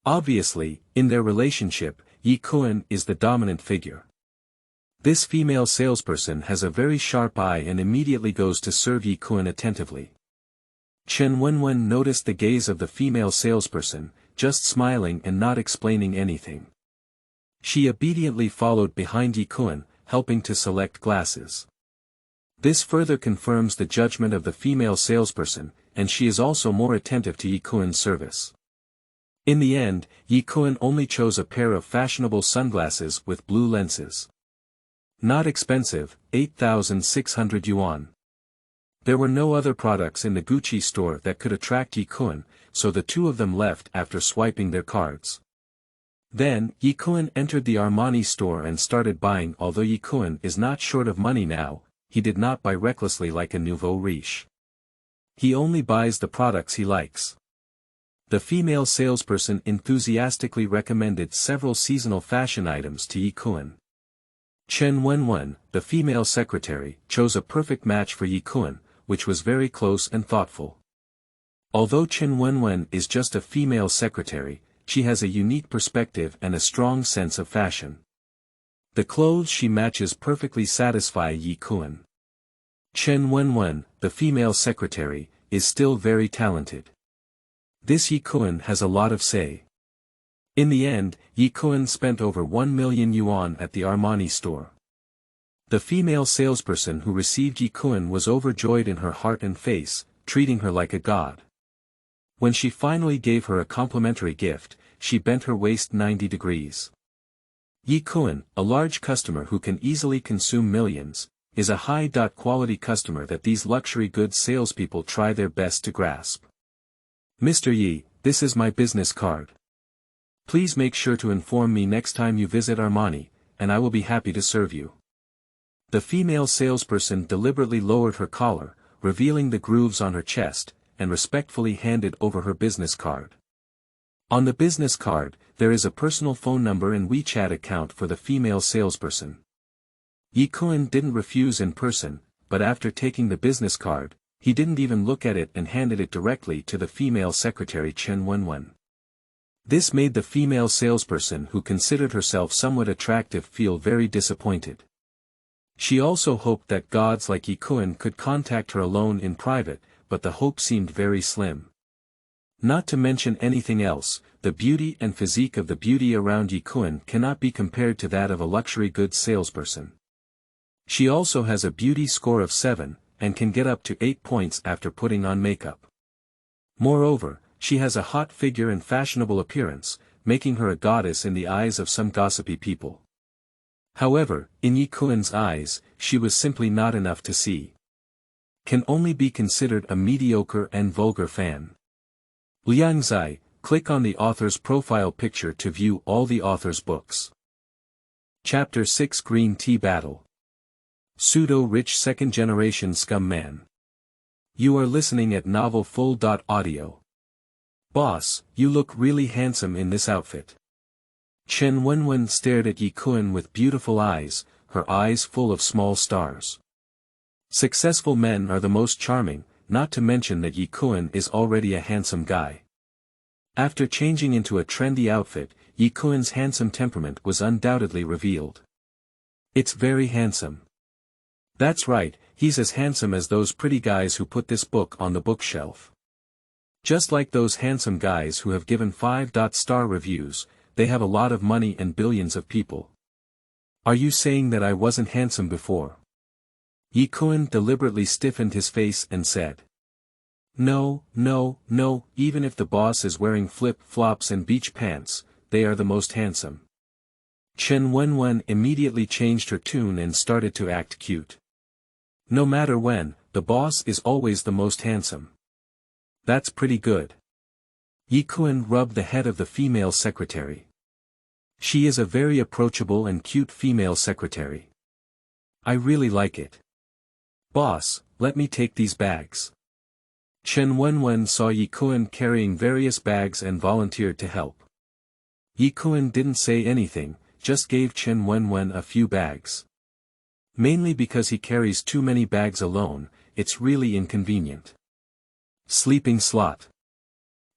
Obviously, in their relationship, Ye Kun is the dominant figure. This female salesperson has a very sharp eye and immediately goes to serve Ye Kun attentively. Chen Wenwen noticed the gaze of the female salesperson, just smiling and not explaining anything. She obediently followed behind Ye Kun, helping to select glasses. This further confirms the judgment of the female salesperson, and she is also more attentive to Ye Kun's service. In the end, Ye Kun only chose a pair of fashionable sunglasses with blue lenses. Not expensive, 8,600 yuan. There were no other products in the Gucci store that could attract Ye Kun, so the two of them left after swiping their cards. Then, Ye Kun entered the Armani store and started buying. Although Ye Kun is not short of money now, he did not buy recklessly like a nouveau riche. He only buys the products he likes. The female salesperson enthusiastically recommended several seasonal fashion items to Ye Kun. Chen Wenwen, the female secretary, chose a perfect match for Ye Kun, which was very close and thoughtful. Although Chen Wenwen is just a female secretary, she has a unique perspective and a strong sense of fashion. The clothes she matches perfectly satisfy Ye Kun. Chen Wenwen, the female secretary, is still very talented. This Ye Kun has a lot of say. In the end, Ye Kun spent over 1 million yuan at the Armani store. The female salesperson who received Ye Kun was overjoyed in her heart and face, treating her like a god. When she finally gave her a complimentary gift, she bent her waist 90 degrees. Ye Kun, a large customer who can easily consume millions, is a high-quality customer that these luxury goods salespeople try their best to grasp. Mr. Yi, this is my business card. Please make sure to inform me next time you visit Armani, and I will be happy to serve you. The female salesperson deliberately lowered her collar, revealing the grooves on her chest, and respectfully handed over her business card. On the business card, there is a personal phone number and WeChat account for the female salesperson. Ye Kun didn't refuse in person, but after taking the business card, he didn't even look at it and handed it directly to the female secretary Chen Wenwen. This made the female salesperson who considered herself somewhat attractive feel very disappointed. She also hoped that gods like Ye Kun could contact her alone in private, but the hope seemed very slim. Not to mention anything else, the beauty and physique of the beauty around Ye Kun cannot be compared to that of a luxury goods salesperson. She also has a beauty score of 7, and can get up to 8 points after putting on makeup. Moreover, she has a hot figure and fashionable appearance, making her a goddess in the eyes of some gossipy people. However, in Ye Kun's eyes, she was simply not enough to see. Can only be considered a mediocre and vulgar fan. Liangzai, click on the author's profile picture to view all the author's books. Chapter 6 Green Tea Battle. Pseudo Rich Second Generation Scum Man. You are listening at Novel Full. Audio. Boss, you look really handsome in this outfit. Chen Wenwen stared at Ye Kun with beautiful eyes, her eyes full of small stars. Successful men are the most charming, not to mention that Ye Kun is already a handsome guy. After changing into a trendy outfit, Ye Kun's handsome temperament was undoubtedly revealed. It's very handsome. That's right, he's as handsome as those pretty guys who put this book on the bookshelf. Just like those handsome guys who have given 5-star reviews, they have a lot of money and billions of people. Are you saying that I wasn't handsome before? Ye Kun deliberately stiffened his face and said. No, even if the boss is wearing flip-flops and beach pants, they are the most handsome. Chen Wenwen immediately changed her tune and started to act cute. No matter when, the boss is always the most handsome. That's pretty good. Ye Kun rubbed the head of the female secretary. She is a very approachable and cute female secretary. I really like it. Boss, let me take these bags. Chen Wenwen saw Ye Kun carrying various bags and volunteered to help. Ye Kun didn't say anything, just gave Chen Wenwen a few bags. Mainly because he carries too many bags alone, it's really inconvenient. Sleeping slot.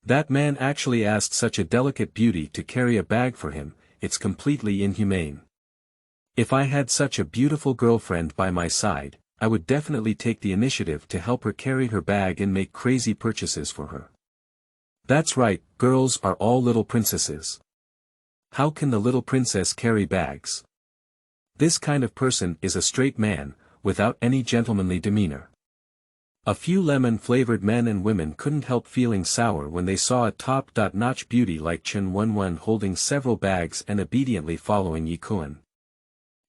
That man actually asked such a delicate beauty to carry a bag for him, it's completely inhumane. If I had such a beautiful girlfriend by my side, I would definitely take the initiative to help her carry her bag and make crazy purchases for her. That's right, girls are all little princesses. How can the little princess carry bags? This kind of person is a straight man, without any gentlemanly demeanor. A few lemon-flavored men and women couldn't help feeling sour when they saw a top-notch beauty like Chen Wenwen holding several bags and obediently following Ye Kun.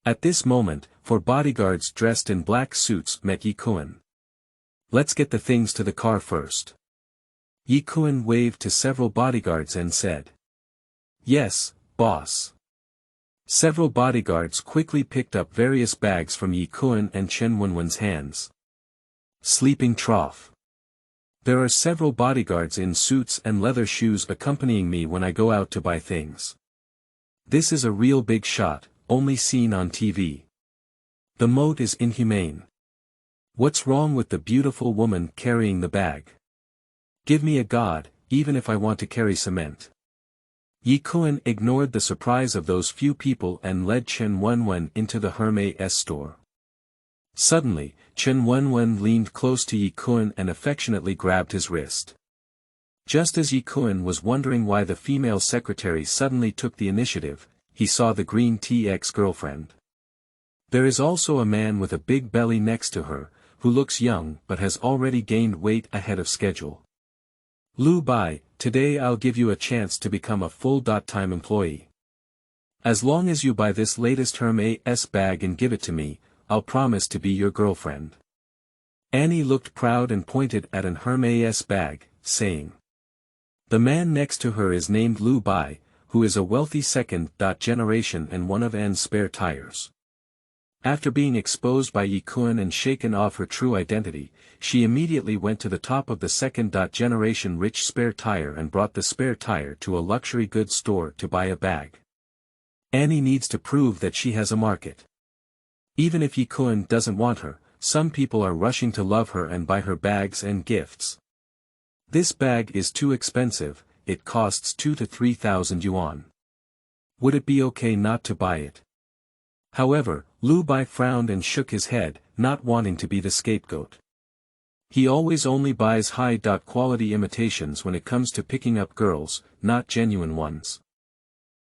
At this moment, 4 bodyguards dressed in black suits met Ye Kun. Let's get the things to the car first. Ye Kun waved to several bodyguards and said. Yes, boss. Several bodyguards quickly picked up various bags from Ye Kun and Chen Wenwen's hands. Sleeping trough. There are several bodyguards in suits and leather shoes accompanying me when I go out to buy things. This is a real big shot, only seen on TV. The mode is inhumane. What's wrong with the beautiful woman carrying the bag? Give me a god, even if I want to carry cement. Ye Kun ignored the surprise of those few people and led Chen Wenwen into the Hermes store. Suddenly, Chen Wenwen leaned close to Ye Kun and affectionately grabbed his wrist. Just as Ye Kun was wondering why the female secretary suddenly took the initiative, he saw the green tea ex-girlfriend. There is also a man with a big belly next to her, who looks young but has already gained weight ahead of schedule. Lu Bai, today I'll give you a chance to become a full-time employee. As long as you buy this latest Hermes bag and give it to me, I'll promise to be your girlfriend. Annie looked proud and pointed at an Hermes bag, saying. The man next to her is named Lu Bai, who is a wealthy second generation and one of Anne's spare tires. After being exposed by Ye Kun and shaken off her true identity, she immediately went to the top of the second generation rich spare tire and brought the spare tire to a luxury goods store to buy a bag. Annie needs to prove that she has a market. Even if Ye Kun doesn't want her, some people are rushing to love her and buy her bags and gifts. This bag is too expensive, it costs 2,000 to 3,000 yuan. Would it be okay not to buy it? However, Lu Bai frowned and shook his head, not wanting to be the scapegoat. He always only buys high-quality imitations when it comes to picking up girls, not genuine ones.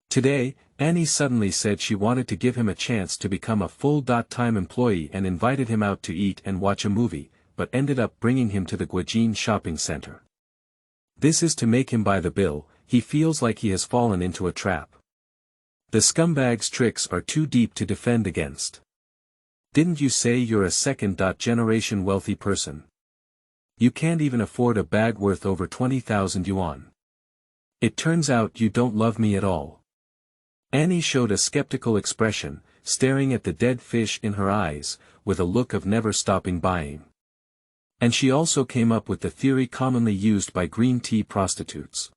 Today, Annie suddenly said she wanted to give him a chance to become a full-time employee and invited him out to eat and watch a movie, but ended up bringing him to the Guijin shopping center. This is to make him buy the bill, he feels like he has fallen into a trap. The scumbag's tricks are too deep to defend against. Didn't you say you're a second-generation wealthy person? You can't even afford a bag worth over 20,000 yuan. It turns out you don't love me at all. Annie showed a skeptical expression, staring at the dead fish in her eyes, with a look of never stopping buying. And she also came up with the theory commonly used by green tea prostitutes.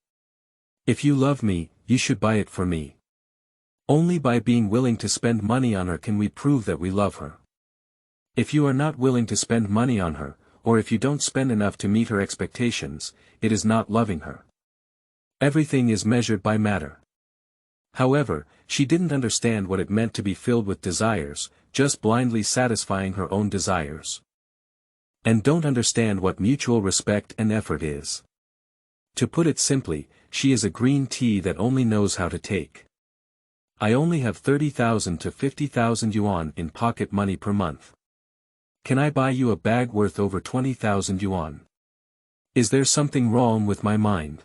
If you love me, you should buy it for me. Only by being willing to spend money on her can we prove that we love her. If you are not willing to spend money on her, or if you don't spend enough to meet her expectations, it is not loving her. Everything is measured by matter. However, she didn't understand what it meant to be filled with desires, just blindly satisfying her own desires. And don't understand what mutual respect and effort is. To put it simply, she is a green tea that only knows how to take. I only have 30,000 to 50,000 yuan in pocket money per month. Can I buy you a bag worth over 20,000 yuan? Is there something wrong with my mind?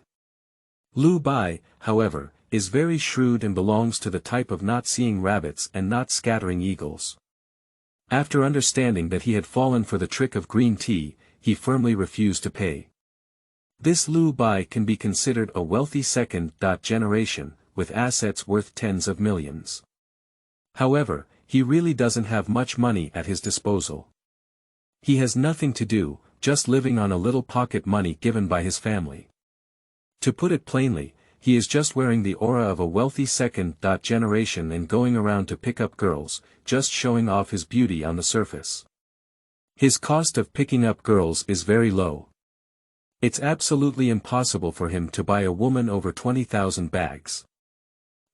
Lu Bai, however, is very shrewd and belongs to the type of not seeing rabbits and not scattering eagles. After understanding that he had fallen for the trick of green tea, he firmly refused to pay. This Lu Bai can be considered a wealthy second generation, with assets worth tens of millions. However, he really doesn't have much money at his disposal. He has nothing to do, just living on a little pocket money given by his family. To put it plainly, he is just wearing the aura of a wealthy second generation and going around to pick up girls, just showing off his beauty on the surface. His cost of picking up girls is very low. It's absolutely impossible for him to buy a woman over 20,000 bags.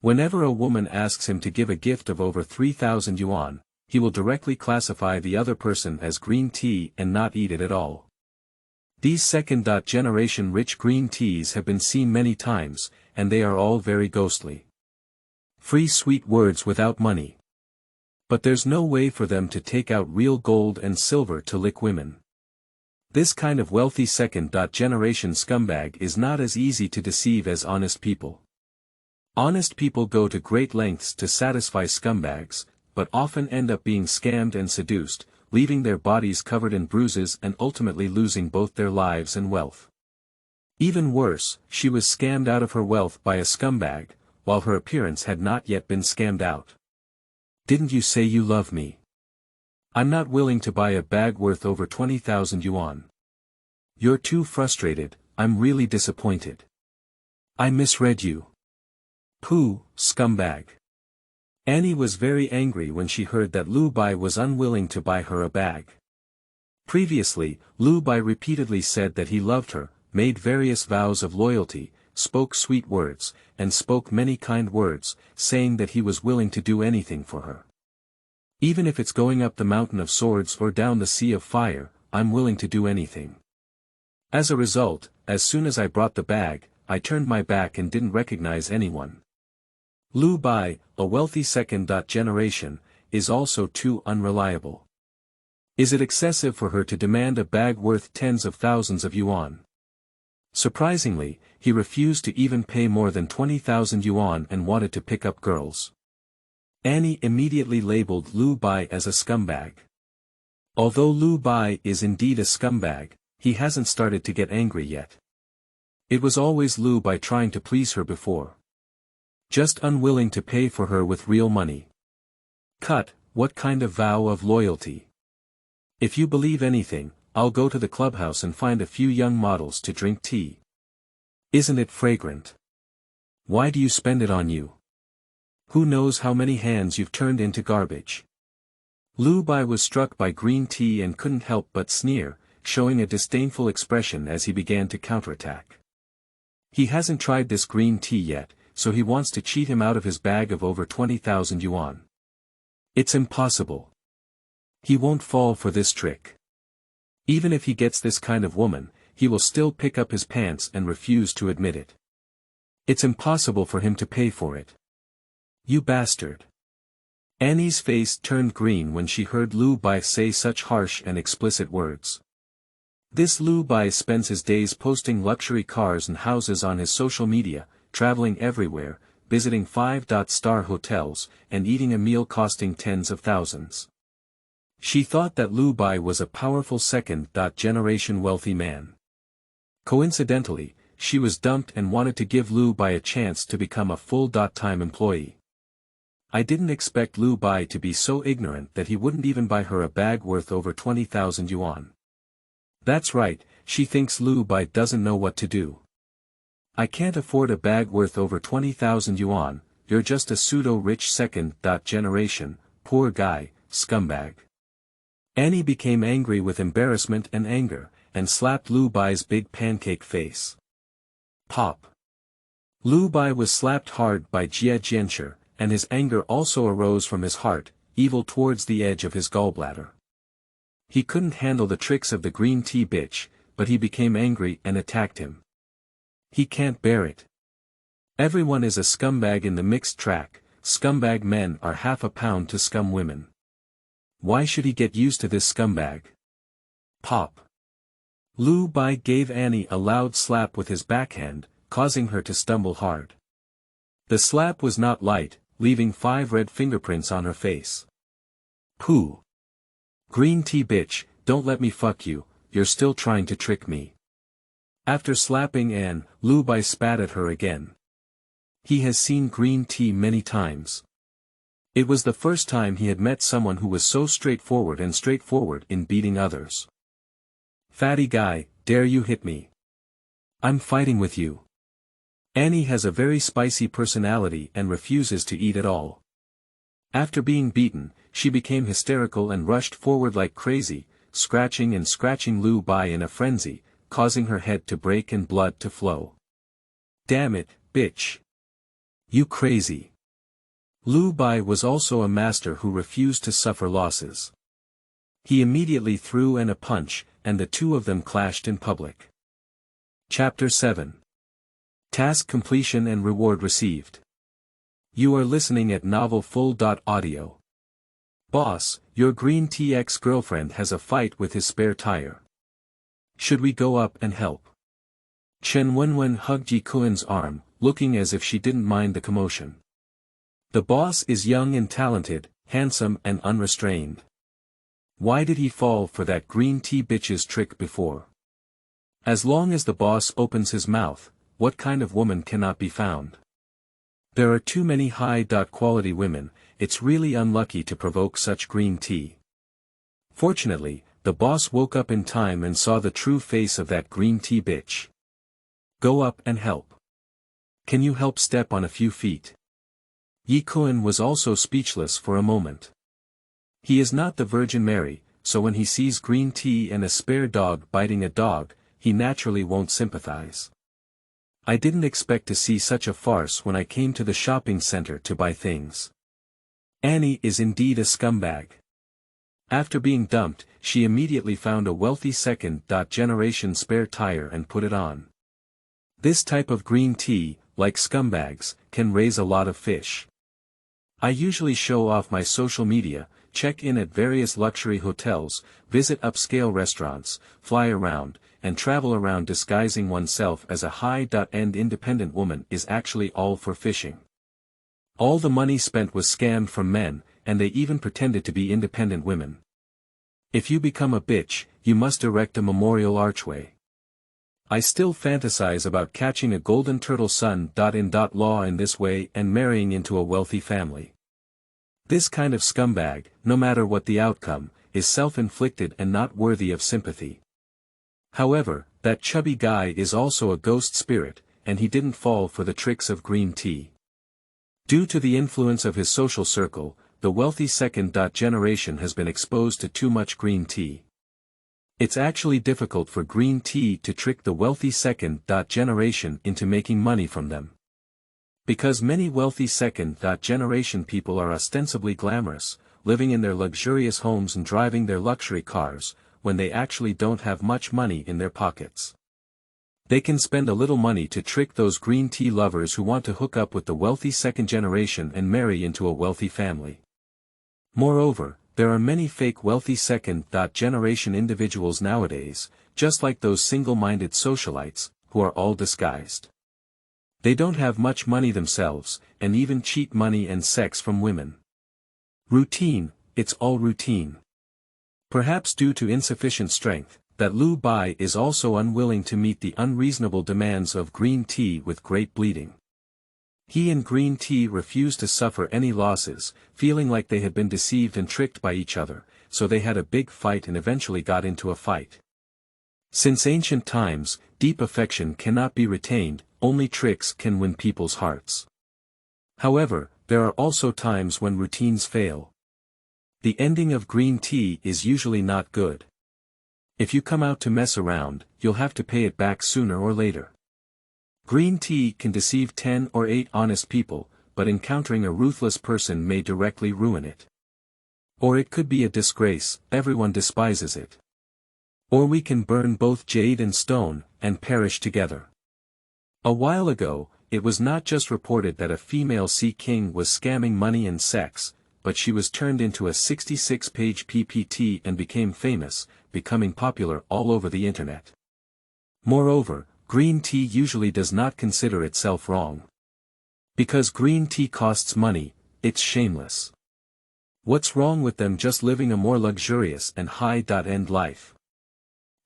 Whenever a woman asks him to give a gift of over 3,000 yuan, he will directly classify the other person as green tea and not eat it at all. These second generation rich green teas have been seen many times, and they are all very ghostly. Free sweet words without money. But there's no way for them to take out real gold and silver to lick women. This kind of wealthy second generation scumbag is not as easy to deceive as honest people. Honest people go to great lengths to satisfy scumbags, but often end up being scammed and seduced, leaving their bodies covered in bruises and ultimately losing both their lives and wealth. Even worse, she was scammed out of her wealth by a scumbag, while her appearance had not yet been scammed out. Didn't you say you love me? I'm not willing to buy a bag worth over 20,000 yuan. You're too frustrated, I'm really disappointed. I misread you. Pooh, scumbag. Annie was very angry when she heard that Lu Bai was unwilling to buy her a bag. Previously, Lu Bai repeatedly said that he loved her, made various vows of loyalty, spoke sweet words, and spoke many kind words, saying that he was willing to do anything for her. Even if it's going up the mountain of swords or down the sea of fire, I'm willing to do anything. As a result, as soon as I brought the bag, I turned my back and didn't recognize anyone. Lu Bai, a wealthy second generation, is also too unreliable. Is it excessive for her to demand a bag worth tens of thousands of yuan? Surprisingly, he refused to even pay more than 20,000 yuan and wanted to pick up girls. Annie immediately labeled Lu Bai as a scumbag. Although Lu Bai is indeed a scumbag, he hasn't started to get angry yet. It was always Lu Bai trying to please her before. Just unwilling to pay for her with real money. Cut, what kind of vow of loyalty? If you believe anything, I'll go to the clubhouse and find a few young models to drink tea. Isn't it fragrant? Why do you spend it on you? Who knows how many hands you've turned into garbage? Lu Bai was struck by green tea and couldn't help but sneer, showing a disdainful expression as he began to counterattack. He hasn't tried this green tea yet, so he wants to cheat him out of his bag of over 20,000 yuan. It's impossible. He won't fall for this trick. Even if he gets this kind of woman, he will still pick up his pants and refuse to admit it. It's impossible for him to pay for it. You bastard. Annie's face turned green when she heard Lu Bai say such harsh and explicit words. This Lu Bai spends his days posting luxury cars and houses on his social media, traveling everywhere, visiting 5-star hotels, and eating a meal costing tens of thousands. She thought that Lu Bai was a powerful second-generation wealthy man. Coincidentally, she was dumped and wanted to give Lu Bai a chance to become a full-time employee. I didn't expect Lu Bai to be so ignorant that he wouldn't even buy her a bag worth over 20,000 yuan. That's right, she thinks Lu Bai doesn't know what to do. I can't afford a bag worth over 20,000 yuan, you're just a pseudo-rich second-generation, poor guy, scumbag. Annie became angry with embarrassment and anger, and slapped Lu Bai's big pancake face. Pop. Lu Bai was slapped hard by Jie Jianshi, and his anger also arose from his heart, evil towards the edge of his gallbladder. He couldn't handle the tricks of the green tea bitch, but he became angry and attacked him. He can't bear it. Everyone is a scumbag in the mixed track, scumbag men are half a pound to scum women. Why should he get used to this scumbag? Pop. Lu Bai gave Annie a loud slap with his backhand, causing her to stumble hard. The slap was not light, leaving 5 red fingerprints on her face. Pooh. Green tea bitch, don't let me fuck you, you're still trying to trick me. After slapping Anne, Lu Bai spat at her again. He has seen green tea many times. It was the first time he had met someone who was so straightforward in beating others. Fatty guy, dare you hit me? I'm fighting with you. Annie has a very spicy personality and refuses to eat at all. After being beaten, she became hysterical and rushed forward like crazy, scratching Lu Bai in a frenzy, causing her head to break and blood to flow. Damn it, bitch. You crazy. Lu Bai was also a master who refused to suffer losses. He immediately threw a punch, and the two of them clashed in public. Chapter 7. Task completion and reward received. You are listening at novelfull.audio. Boss, your green tea ex-girlfriend has a fight with his spare tire. Should we go up and help? Chen Wenwen hugged Ye Kun's arm, looking as if she didn't mind the commotion. The boss is young and talented, handsome and unrestrained. Why did he fall for that green tea bitch's trick before? As long as the boss opens his mouth, what kind of woman cannot be found? There are too many high-quality women, it's really unlucky to provoke such green tea. Fortunately, the boss woke up in time and saw the true face of that green tea bitch. Go up and help. Can you help step on a few feet? Ye Kun was also speechless for a moment. He is not the Virgin Mary, so when he sees green tea and a spare dog biting a dog, he naturally won't sympathize. I didn't expect to see such a farce when I came to the shopping center to buy things. Annie is indeed a scumbag. After being dumped, she immediately found a wealthy second-generation spare tire and put it on. This type of green tea, like scumbags, can raise a lot of fish. I usually show off my social media, check in at various luxury hotels, visit upscale restaurants, fly around, and travel around disguising oneself as a high-end independent woman is actually all for fishing. All the money spent was scammed from men, and they even pretended to be independent women. If you become a bitch, you must erect a memorial archway. I still fantasize about catching a golden turtle son-in-law in this way and marrying into a wealthy family. This kind of scumbag, no matter what the outcome, is self-inflicted and not worthy of sympathy. However, that chubby guy is also a ghost spirit, and he didn't fall for the tricks of green tea. Due to the influence of his social circle, the wealthy second-generation has been exposed to too much green tea. It's actually difficult for green tea to trick the wealthy second-generation into making money from them. Because many wealthy second-generation people are ostensibly glamorous, living in their luxurious homes and driving their luxury cars, when they actually don't have much money in their pockets. They can spend a little money to trick those green tea lovers who want to hook up with the wealthy second generation and marry into a wealthy family. Moreover, there are many fake wealthy second-generation individuals nowadays, just like those single-minded socialites, who are all disguised. They don't have much money themselves, and even cheat money and sex from women. Routine, it's all routine. Perhaps due to insufficient strength, that Lu Bai is also unwilling to meet the unreasonable demands of green tea with great bleeding. He and green tea refused to suffer any losses, feeling like they had been deceived and tricked by each other, so they had a big fight and eventually got into a fight. Since ancient times, deep affection cannot be retained, only tricks can win people's hearts. However, there are also times when routines fail. The ending of green tea is usually not good. If you come out to mess around, you'll have to pay it back sooner or later. Green tea can deceive 10 or 8 honest people, but encountering a ruthless person may directly ruin it. Or it could be a disgrace, everyone despises it. Or we can burn both jade and stone, and perish together. A while ago, it was not just reported that a female sea king was scamming money and sex, but she was turned into a 66-page PPT and became famous, becoming popular all over the internet. Moreover, green tea usually does not consider itself wrong. Because green tea costs money, it's shameless. What's wrong with them just living a more luxurious and high-end life?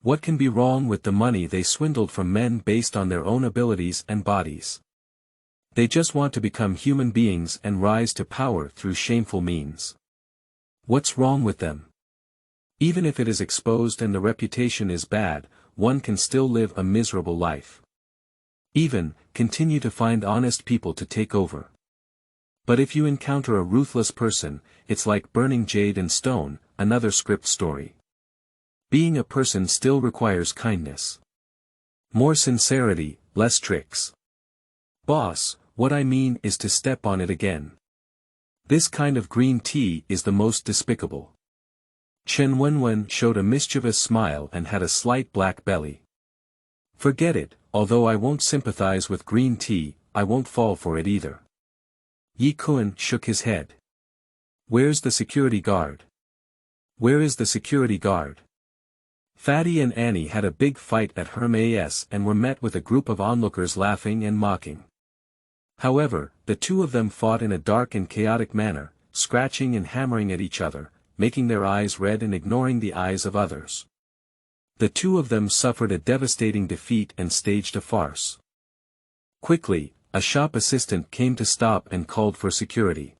What can be wrong with the money they swindled from men based on their own abilities and bodies? They just want to become human beings and rise to power through shameful means. What's wrong with them? Even if it is exposed and the reputation is bad, one can still live a miserable life. Even, continue to find honest people to take over. But if you encounter a ruthless person, it's like burning jade and stone, another script story. Being a person still requires kindness. More sincerity, less tricks. Boss, what I mean is to step on it again. This kind of green tea is the most despicable. Chen Wenwen showed a mischievous smile and had a slight black belly. Forget it, although I won't sympathize with green tea, I won't fall for it either. Ye Kun shook his head. Where's the security guard? Where is the security guard? Fatty and Annie had a big fight at Hermes and were met with a group of onlookers laughing and mocking. However, the two of them fought in a dark and chaotic manner, scratching and hammering at each other, making their eyes red and ignoring the eyes of others. The two of them suffered a devastating defeat and staged a farce. Quickly, a shop assistant came to stop and called for security.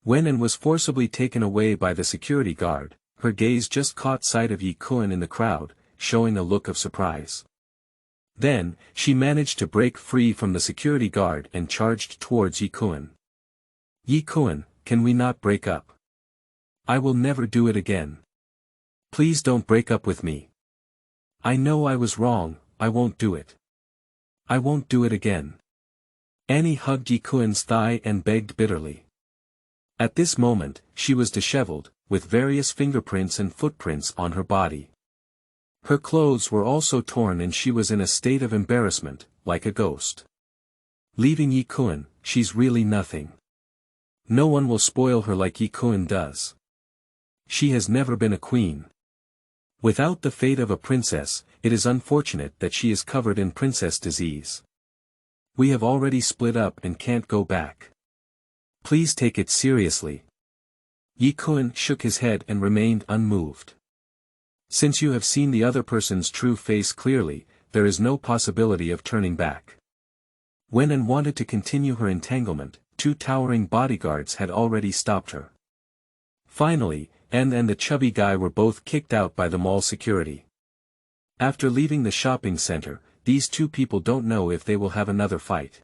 Wen was forcibly taken away by the security guard. Her gaze just caught sight of Ye Kun in the crowd, showing a look of surprise. Then, she managed to break free from the security guard and charged towards Ye Kun. Ye Kun, can we not break up? I will never do it again. Please don't break up with me. I know I was wrong, I won't do it. I won't do it again. Annie hugged Ye Kun's thigh and begged bitterly. At this moment, she was disheveled, with various fingerprints and footprints on her body. Her clothes were also torn and she was in a state of embarrassment, like a ghost. Leaving Ye Kun, she's really nothing. No one will spoil her like Ye Kun does. She has never been a queen. Without the fate of a princess, it is unfortunate that she is covered in princess disease. We have already split up and can't go back. Please take it seriously. Ye Kun shook his head and remained unmoved. Since you have seen the other person's true face clearly, there is no possibility of turning back. Wen wanted to continue her entanglement, 2 towering bodyguards had already stopped her. Finally, and the chubby guy were both kicked out by the mall security. After leaving the shopping center, these 2 people don't know if they will have another fight.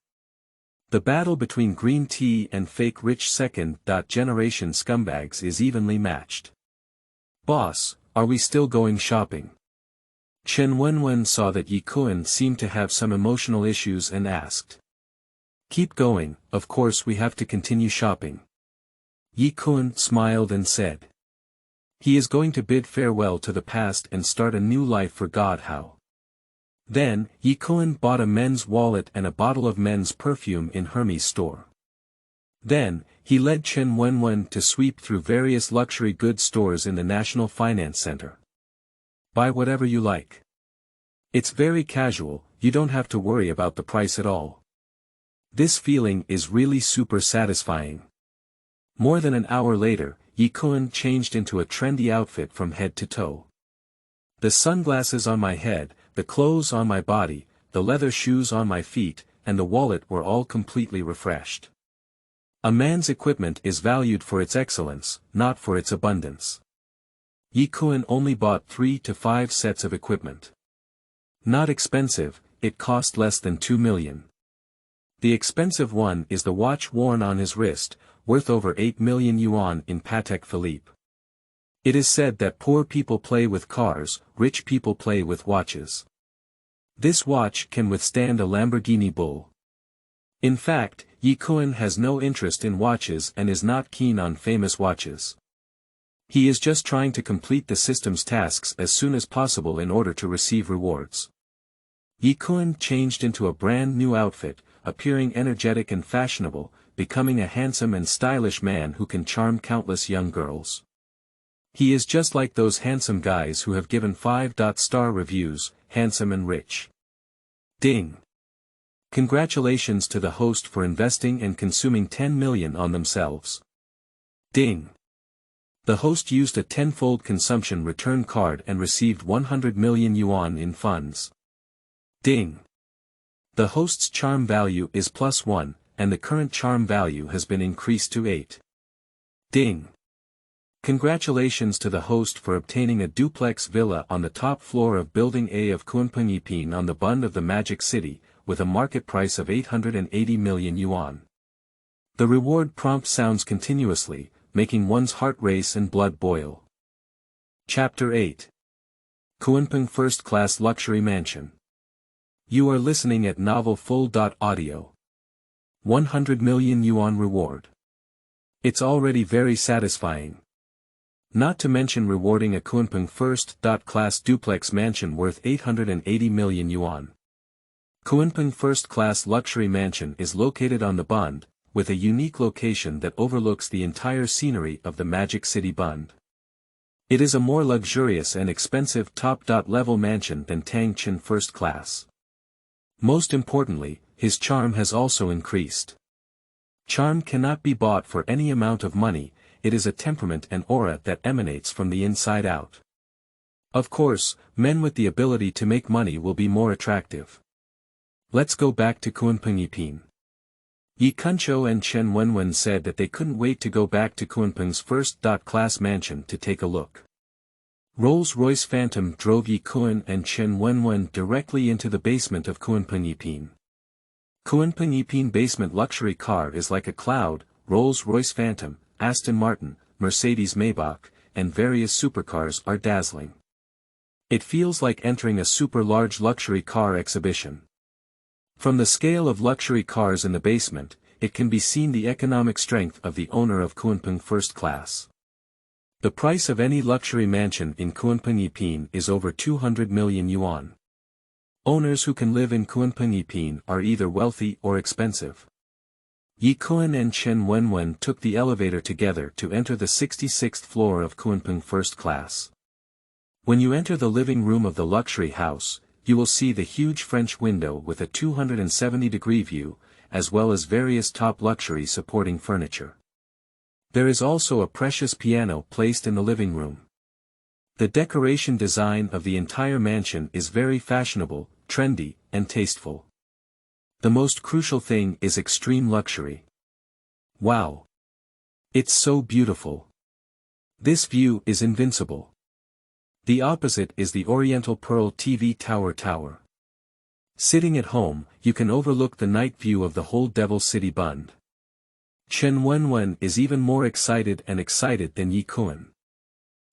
The battle between green tea and fake rich second-generation scumbags is evenly matched. Boss, are we still going shopping? Chen Wenwen saw that Ye Kun seemed to have some emotional issues and asked. Keep going, of course we have to continue shopping. Ye Kun smiled and said. He is going to bid farewell to the past and start a new life for God how. Then, Ye Kun bought a men's wallet and a bottle of men's perfume in Hermes' store. Then, he led Chen Wenwen to sweep through various luxury goods stores in the National Finance Center. Buy whatever you like. It's very casual, you don't have to worry about the price at all. This feeling is really super satisfying. More than an hour later, Ye Kun changed into a trendy outfit from head to toe. The sunglasses on my head, the clothes on my body, the leather shoes on my feet, and the wallet were all completely refreshed. A man's equipment is valued for its excellence, not for its abundance. Ye Kun only bought 3 to 5 sets of equipment. Not expensive, it cost less than 2 million. The expensive one is the watch worn on his wrist, worth over 8 million yuan in Patek Philippe. It is said that poor people play with cars, rich people play with watches. This watch can withstand a Lamborghini Bull. In fact, Ye Kun has no interest in watches and is not keen on famous watches. He is just trying to complete the system's tasks as soon as possible in order to receive rewards. Ye Kun changed into a brand new outfit, appearing energetic and fashionable, becoming a handsome and stylish man who can charm countless young girls. He is just like those handsome guys who have given 5-star reviews, handsome and rich. Ding! Congratulations to the host for investing and consuming 10 million on themselves. Ding! The host used a 10-fold consumption return card and received 100 million yuan in funds. Ding! The host's charm value is +1, and the current charm value has been increased to 8. Ding! Congratulations to the host for obtaining a duplex villa on the top floor of Building A of Kunpeng Yipin on the bund of the Magic City, with a market price of 880 million yuan. The reward prompt sounds continuously, making one's heart race and blood boil. Chapter 8. Kunpeng First Class Luxury Mansion. You are listening at Novel Full.audio. 100 million yuan reward. It's already very satisfying. Not to mention rewarding a Kunpeng First-Class duplex mansion worth 880 million yuan. Kunpeng First-Class Luxury Mansion is located on the bund, with a unique location that overlooks the entire scenery of the Magic City bund. It is a more luxurious and expensive top-level mansion than Tangchen First Class. Most importantly, his charm has also increased. Charm cannot be bought for any amount of money, it is a temperament and aura that emanates from the inside out. Of course, men with the ability to make money will be more attractive. Let's go back to Kunpeng Yipin. Ye Kuncho and Chen Wenwen said that they couldn't wait to go back to Kunpeng's first-class mansion to take a look. Rolls-Royce Phantom drove Ye Kun and Chen Wenwen directly into the basement of Kunpeng Yipin. Kunpeng Yipin basement luxury car is like a cloud, Rolls-Royce Phantom, Aston Martin, Mercedes Maybach, and various supercars are dazzling. It feels like entering a super-large luxury car exhibition. From the scale of luxury cars in the basement, it can be seen the economic strength of the owner of Kunpeng First Class. The price of any luxury mansion in Kunpeng Yipin is over 200 million yuan. Owners who can live in Kunpeng Yipin are either wealthy or expensive. Ye Kun and Chen Wenwen took the elevator together to enter the 66th floor of Kunpeng First Class. When you enter the living room of the luxury house, you will see the huge French window with a 270-degree view, as well as various top luxury supporting furniture. There is also a precious piano placed in the living room. The decoration design of the entire mansion is very fashionable, trendy, and tasteful. The most crucial thing is extreme luxury. Wow! It's so beautiful. This view is invincible. The opposite is the Oriental Pearl TV Tower. Sitting at home, you can overlook the night view of the whole Devil City bund. Chen Wenwen is even more excited than Ye Kun.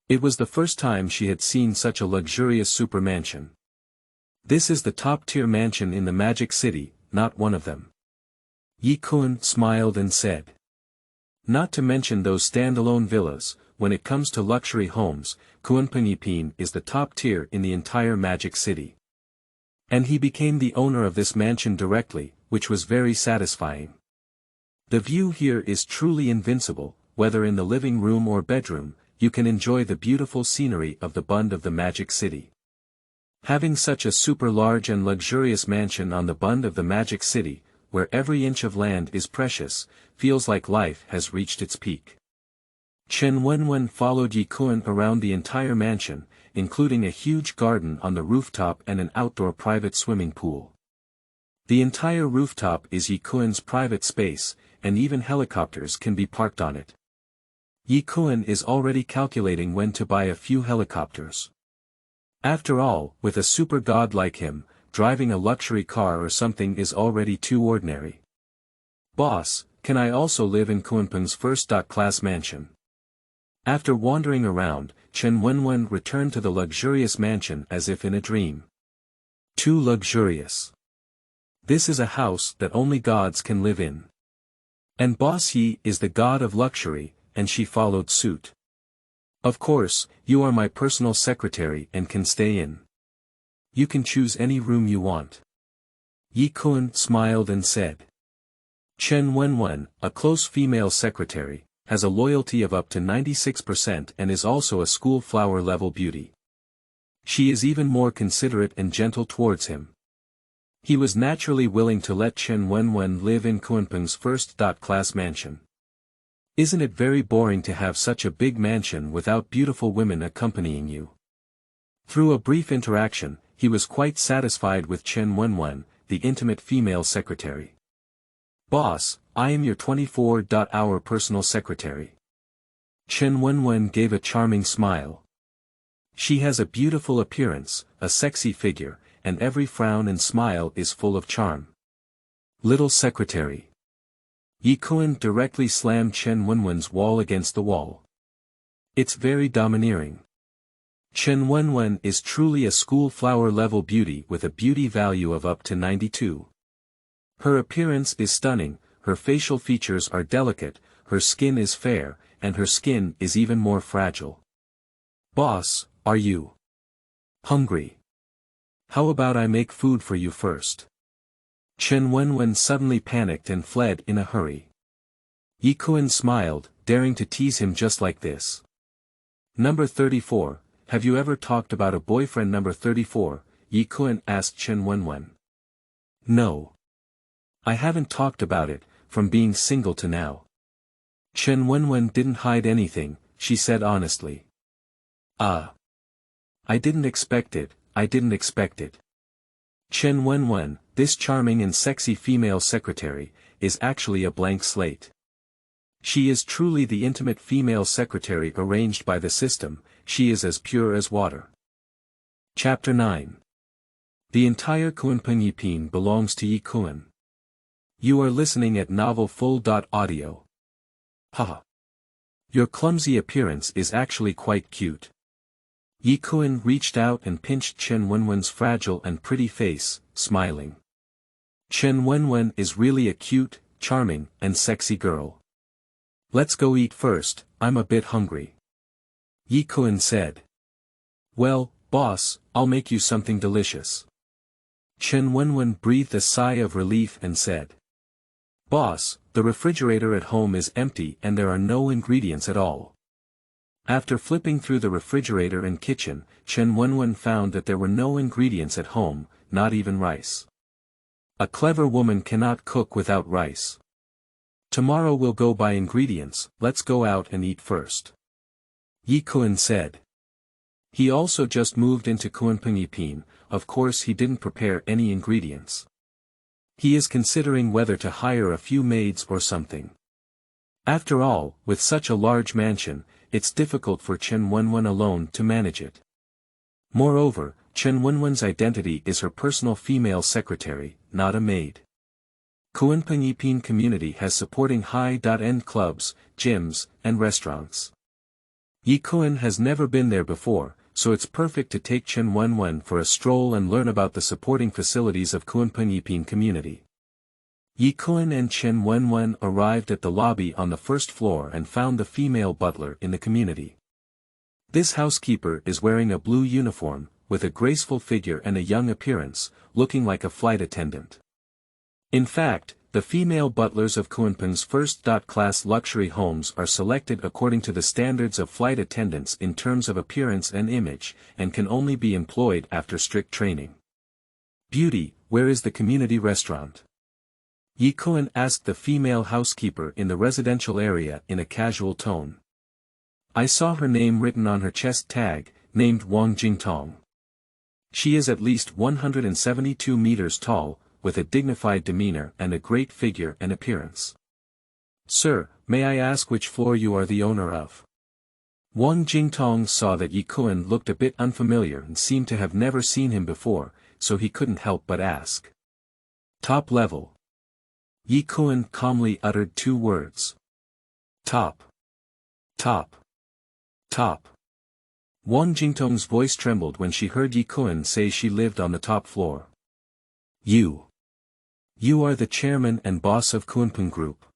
It was the first time she had seen such a luxurious super mansion. This is the top-tier mansion in the Magic City, not one of them. Ye Kun smiled and said. Not to mention those standalone villas, when it comes to luxury homes, Kunpeng Yipin is the top tier in the entire Magic City. And he became the owner of this mansion directly, which was very satisfying. The view here is truly invincible, whether in the living room or bedroom, you can enjoy the beautiful scenery of the bund of the Magic City. Having such a super large and luxurious mansion on the bund of the Magic City, where every inch of land is precious, feels like life has reached its peak. Chen Wenwen followed Ye Kun around the entire mansion, including a huge garden on the rooftop and an outdoor private swimming pool. The entire rooftop is Ye Kun's private space, and even helicopters can be parked on it. Ye Kun is already calculating when to buy a few helicopters. After all, with a super god like him, driving a luxury car or something is already too ordinary. Boss, can I also live in Kunpeng's first-class mansion? After wandering around, Chen Wenwen returned to the luxurious mansion as if in a dream. Too luxurious. This is a house that only gods can live in. And Boss Yi is the god of luxury, and she followed suit. Of course, you are my personal secretary and can stay in. You can choose any room you want. Ye Kun smiled and said. Chen Wenwen, a close female secretary, has a loyalty of up to 96% and is also a school flower level beauty. She is even more considerate and gentle towards him. He was naturally willing to let Chen Wenwen live in Kunpeng's first-class mansion. Isn't it very boring to have such a big mansion without beautiful women accompanying you? Through a brief interaction, he was quite satisfied with Chen Wenwen, the intimate female secretary. Boss, I am your 24-hour personal secretary. Chen Wenwen gave a charming smile. She has a beautiful appearance, a sexy figure, and every frown and smile is full of charm. Little secretary. Ye Kun directly slammed Chen Wenwen's wall against the wall. It's very domineering. Chen Wenwen is truly a school flower level beauty with a beauty value of up to 92. Her appearance is stunning, her facial features are delicate, her skin is fair, and her skin is even more fragile. Boss, are you hungry? How about I make food for you first? Chen Wenwen suddenly panicked and fled in a hurry. Ye Kun smiled, daring to tease him just like this. Number 34, have you ever talked about a boyfriend? Number 34, Ye Kun asked Chen Wenwen. No. I haven't talked about it, from being single to now. Chen Wenwen didn't hide anything, she said honestly. I didn't expect it, I didn't expect it. Chen Wenwen, this charming and sexy female secretary, is actually a blank slate. She is truly the intimate female secretary arranged by the system, she is as pure as water. Chapter 9. The entire Kunpeng Yipin belongs to Ye Kun. You are listening at Novel Full.audio. Haha. Your clumsy appearance is actually quite cute. Ye Kun reached out and pinched Chen Wenwen's fragile and pretty face, smiling. Chen Wenwen is really a cute, charming, and sexy girl. Let's go eat first, I'm a bit hungry. Ye Kun said. Well, boss, I'll make you something delicious. Chen Wenwen breathed a sigh of relief and said. Boss, the refrigerator at home is empty and there are no ingredients at all. After flipping through the refrigerator and kitchen, Chen Wenwen found that there were no ingredients at home, not even rice. A clever woman cannot cook without rice. Tomorrow we'll go buy ingredients, let's go out and eat first. Ye Kun said. He also just moved into Kunpeng Yipin, of course he didn't prepare any ingredients. He is considering whether to hire a few maids or something. After all, with such a large mansion, it's difficult for Chen Wenwen alone to manage it. Moreover, Chen Wenwen's identity is her personal female secretary, not a maid. Kunpeng Yipin community has supporting high-end clubs, gyms, and restaurants. Ye Kun has never been there before, so it's perfect to take Chen Wenwen for a stroll and learn about the supporting facilities of Kunpeng Yipin community. Ye Kun and Chen Wenwen arrived at the lobby on the first floor and found the female butler in the community. This housekeeper is wearing a blue uniform, with a graceful figure and a young appearance, looking like a flight attendant. In fact, the female butlers of Kunpeng's first-class luxury homes are selected according to the standards of flight attendants in terms of appearance and image, and can only be employed after strict training. Beauty, where is the community restaurant? Ye Kun asked the female housekeeper in the residential area in a casual tone. I saw her name written on her chest tag, named Wang Jingtong. She is at least 172 meters tall, with a dignified demeanor and a great figure and appearance. Sir, may I ask which floor you are the owner of? Wang Jingtong saw that Ye Kun looked a bit unfamiliar and seemed to have never seen him before, so he couldn't help but ask. Top level. Ye Kun calmly uttered 2 words. Top. Top. Top. Wang Jingtong's voice trembled when she heard Ye Kun say she lived on the top floor. You are the chairman and boss of Kunpeng Group.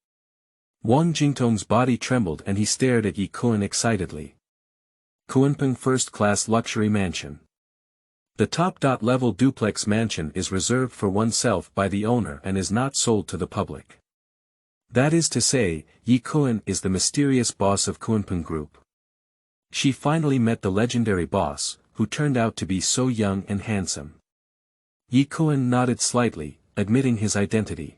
Wang Jingtong's body trembled and he stared at Ye Kun excitedly. Kunpeng first-class luxury mansion. The top-level duplex mansion is reserved for oneself by the owner and is not sold to the public. That is to say, Ye Kun is the mysterious boss of Kunpeng Group. She finally met the legendary boss, who turned out to be so young and handsome. Ye Kun nodded slightly, admitting his identity.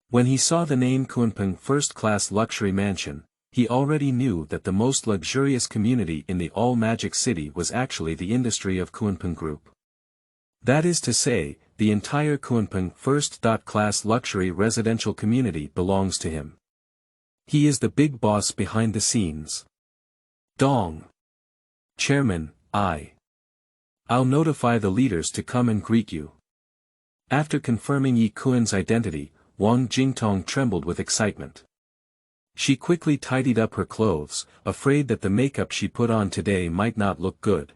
When he saw the name Kunpeng first-class luxury mansion, he already knew that the most luxurious community in the all-magic city was actually the industry of Kunpeng Group. That is to say, the entire Kunpeng first-class luxury residential community belongs to him. He is the big boss behind the scenes. Dong. Chairman, I'll notify the leaders to come and greet you. After confirming Ye Kun's identity, Wang Jingtong trembled with excitement. She quickly tidied up her clothes, afraid that the makeup she put on today might not look good.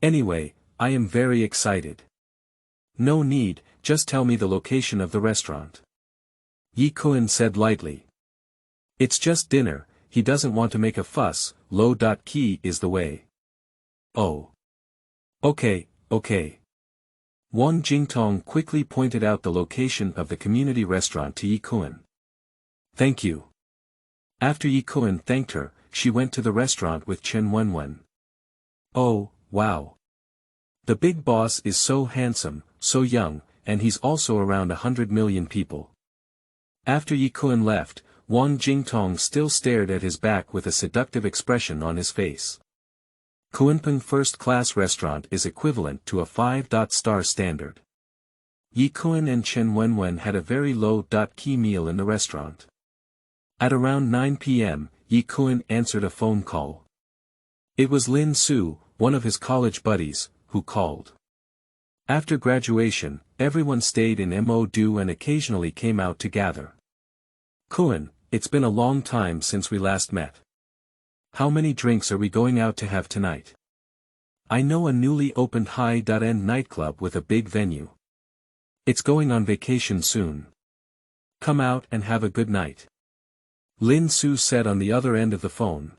Anyway, I am very excited. No need, just tell me the location of the restaurant. Ye Kun said lightly. It's just dinner, he doesn't want to make a fuss, low-key is the way. Oh. Okay. Wang Jingtong quickly pointed out the location of the community restaurant to Ye Kun. Thank you. After Ye Kun thanked her, she went to the restaurant with Chen Wenwen. Oh, wow. The big boss is so handsome, so young, and he's also around 100 million people. After Ye Kun left, Wang Jingtong still stared at his back with a seductive expression on his face. Kunpeng first-class restaurant is equivalent to a 5-star standard. Ye Kun and Chen Wenwen had a very low-key meal in the restaurant. At around 9 p.m., Ye Kun answered a phone call. It was Lin Su, one of his college buddies, who called. After graduation, everyone stayed in Mo-do and occasionally came out to gather. Kun, it's been a long time since we last met. How many drinks are we going out to have tonight? I know a newly opened high-end nightclub with a big venue. It's going on vacation soon. Come out and have a good night. Lin Su said on the other end of the phone.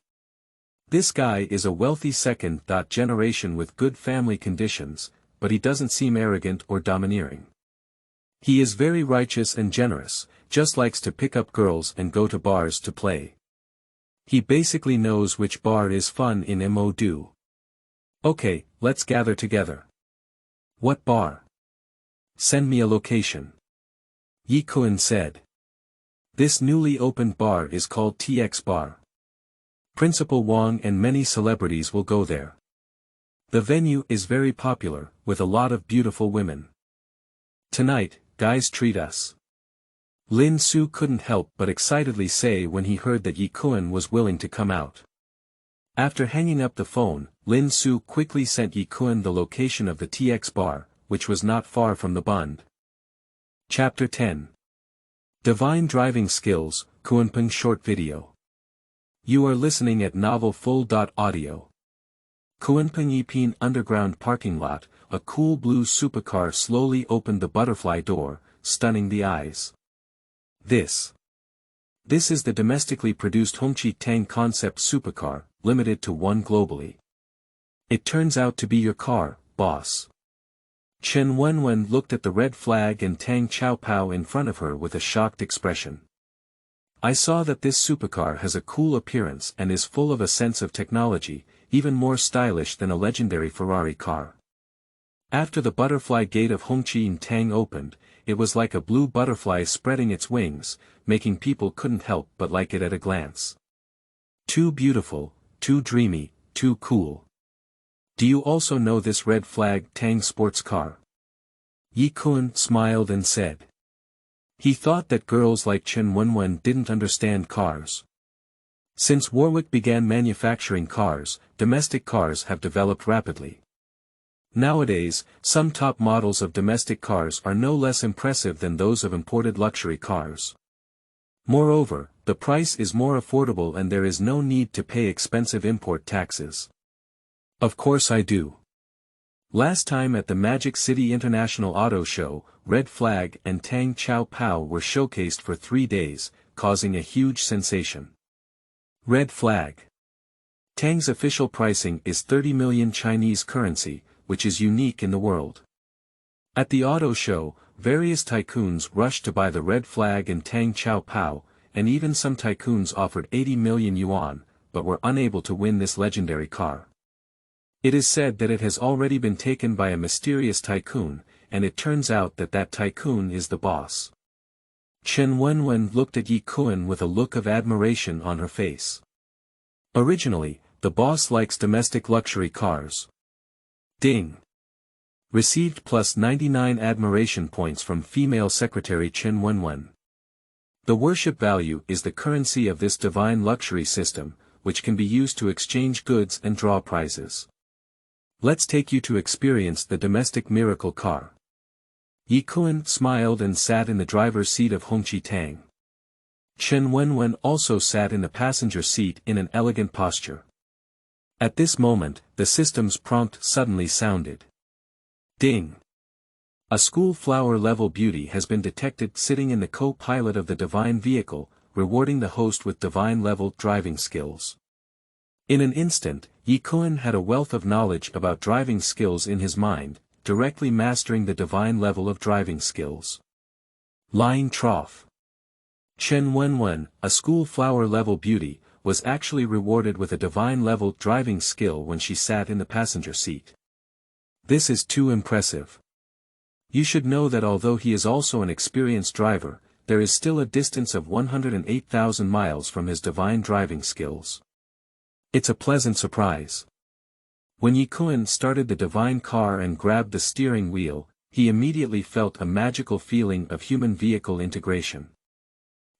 This guy is a wealthy second-generation with good family conditions, but he doesn't seem arrogant or domineering. He is very righteous and generous, just likes to pick up girls and go to bars to play. He basically knows which bar is fun in Mo-do. Okay, let's gather together. What bar? Send me a location. Ye Kun said. This newly opened bar is called TX Bar. Principal Wang and many celebrities will go there. The venue is very popular, with a lot of beautiful women. Tonight, guys treat us. Lin Su couldn't help but excitedly say when he heard that Ye Kun was willing to come out. After hanging up the phone, Lin Su quickly sent Ye Kun the location of the TX bar, which was not far from the Bund. Chapter 10. Divine Driving Skills, Kunpeng Short Video. You are listening at Novel Full.audio. Kunpeng Yipin underground parking lot, a cool blue supercar slowly opened the butterfly door, stunning the eyes. This is the domestically produced Hongqi Tang concept supercar, limited to one globally. It turns out to be your car, boss. Chen Wenwen looked at the red flag and Tang Chaopao in front of her with a shocked expression. I saw that this supercar has a cool appearance and is full of a sense of technology, even more stylish than a legendary Ferrari car. After the butterfly gate of Hongqi Tang opened, it was like a blue butterfly spreading its wings, making people couldn't help but like it at a glance. Too beautiful, too dreamy, too cool. Do you also know this red flag Tang sports car? Ye Kun smiled and said. He thought that girls like Chen Wenwen didn't understand cars. Since Warwick began manufacturing cars, domestic cars have developed rapidly. Nowadays, some top models of domestic cars are no less impressive than those of imported luxury cars. Moreover, the price is more affordable and there is no need to pay expensive import taxes. Of course I do. Last time at the Magic City International Auto Show, Red Flag and Tang Chao Pao were showcased for 3 days, causing a huge sensation. Red Flag. Tang's official pricing is 30 million Chinese currency, which is unique in the world. At the auto show, various tycoons rushed to buy the Red Flag and Tang Chao Pao, and even some tycoons offered 80 million yuan, but were unable to win this legendary car. It is said that it has already been taken by a mysterious tycoon, and it turns out that that tycoon is the boss. Chen Wenwen looked at Ye Kun with a look of admiration on her face. Originally, the boss likes domestic luxury cars. Ding. Received plus 99 admiration points from female secretary Chen Wenwen. The worship value is the currency of this divine luxury system, which can be used to exchange goods and draw prizes. Let's take you to experience the domestic miracle car. Ye Kun smiled and sat in the driver's seat of Hongqi Tang. Chen Wenwen also sat in the passenger seat in an elegant posture. At this moment, the system's prompt suddenly sounded. Ding! A school flower level beauty has been detected sitting in the co-pilot of the divine vehicle, rewarding the host with divine level driving skills. In an instant, Ye Kun had a wealth of knowledge about driving skills in his mind, directly mastering the divine level of driving skills. Lying trough. Chen Wenwen, a school flower level beauty, was actually rewarded with a divine level driving skill when she sat in the passenger seat. This is too impressive. You should know that although he is also an experienced driver, there is still a distance of 108,000 miles from his divine driving skills. It's a pleasant surprise. When Ye Kun started the divine car and grabbed the steering wheel, he immediately felt a magical feeling of human vehicle integration.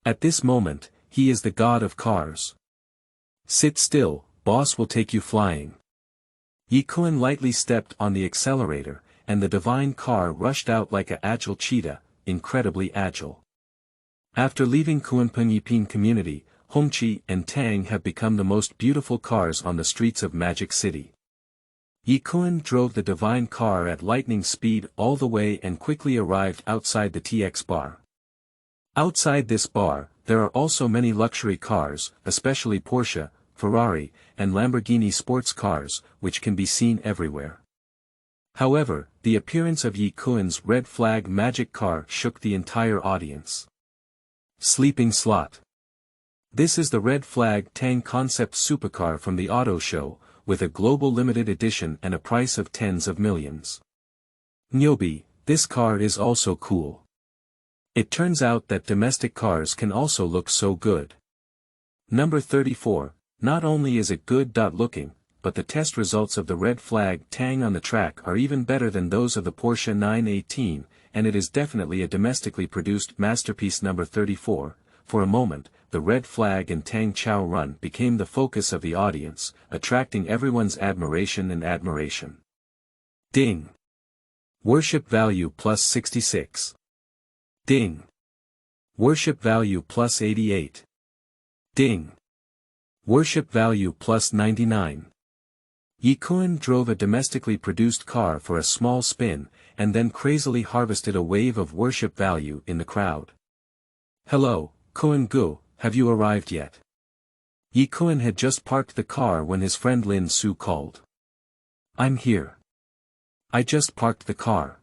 At this moment, he is the god of cars. Sit still, boss will take you flying. Ye Kun lightly stepped on the accelerator, and the divine car rushed out like an agile cheetah, incredibly agile. After leaving Kunpeng Yipin community, Hongqi and Tang have become the most beautiful cars on the streets of Magic City. Ye Kun drove the divine car at lightning speed all the way and quickly arrived outside the TX bar. Outside this bar, there are also many luxury cars, especially Porsche, Ferrari, and Lamborghini sports cars, which can be seen everywhere. However, the appearance of Ye Kun's red flag magic car shook the entire audience. Sleeping slot. This is the Red Flag Tang concept supercar from the auto show, with a global limited edition and a price of tens of millions. Nyobi, this car is also cool. It turns out that domestic cars can also look so good. Number 34, not only is it good looking, but the test results of the Red Flag Tang on the track are even better than those of the Porsche 918, and it is definitely a domestically produced masterpiece. Number 34, for a moment, the Red Flag and Tang Chao run became the focus of the audience, attracting everyone's admiration and admiration. Ding! Worship value plus 66. Ding! Worship value plus 88. Ding! Worship value plus 99. Ye Kun drove a domestically produced car for a small spin, and then crazily harvested a wave of worship value in the crowd. Hello, Kun Gu, have you arrived yet? Ye Kun had just parked the car when his friend Lin Su called. I'm here. I just parked the car.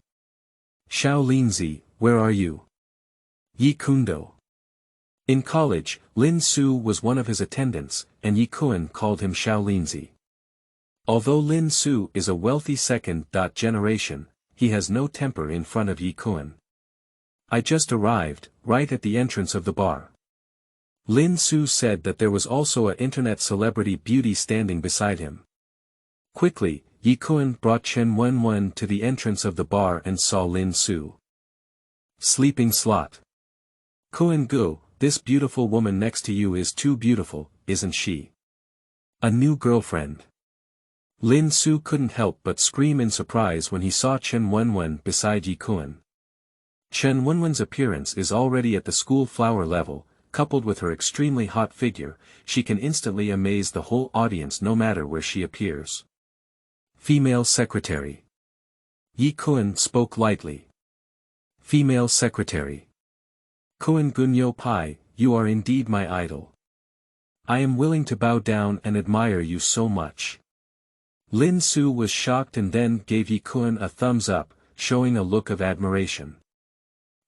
Xiao Linzi, where are you? Ye Kundo. In college, Lin Su was one of his attendants, and Ye Kun called him Xiao Linzi. Although Lin Su is a wealthy second generation, he has no temper in front of Ye Kun. I just arrived, right at the entrance of the bar. Lin Su said that there was also a internet celebrity beauty standing beside him. Quickly, Ye Kun brought Chen Wenwen to the entrance of the bar and saw Lin Su. Sleeping slot. Kun Gu, this beautiful woman next to you is too beautiful, isn't she? A new girlfriend. Lin Su couldn't help but scream in surprise when he saw Chen Wenwen beside Ye Kun. Chen Wenwen's appearance is already at the school flower level. Coupled with her extremely hot figure, she can instantly amaze the whole audience no matter where she appears. Female secretary. Ye Kun spoke lightly. Female secretary. Kun Gunyo Pai, you are indeed my idol. I am willing to bow down and admire you so much. Lin Su was shocked and then gave Ye Kun a thumbs up, showing a look of admiration.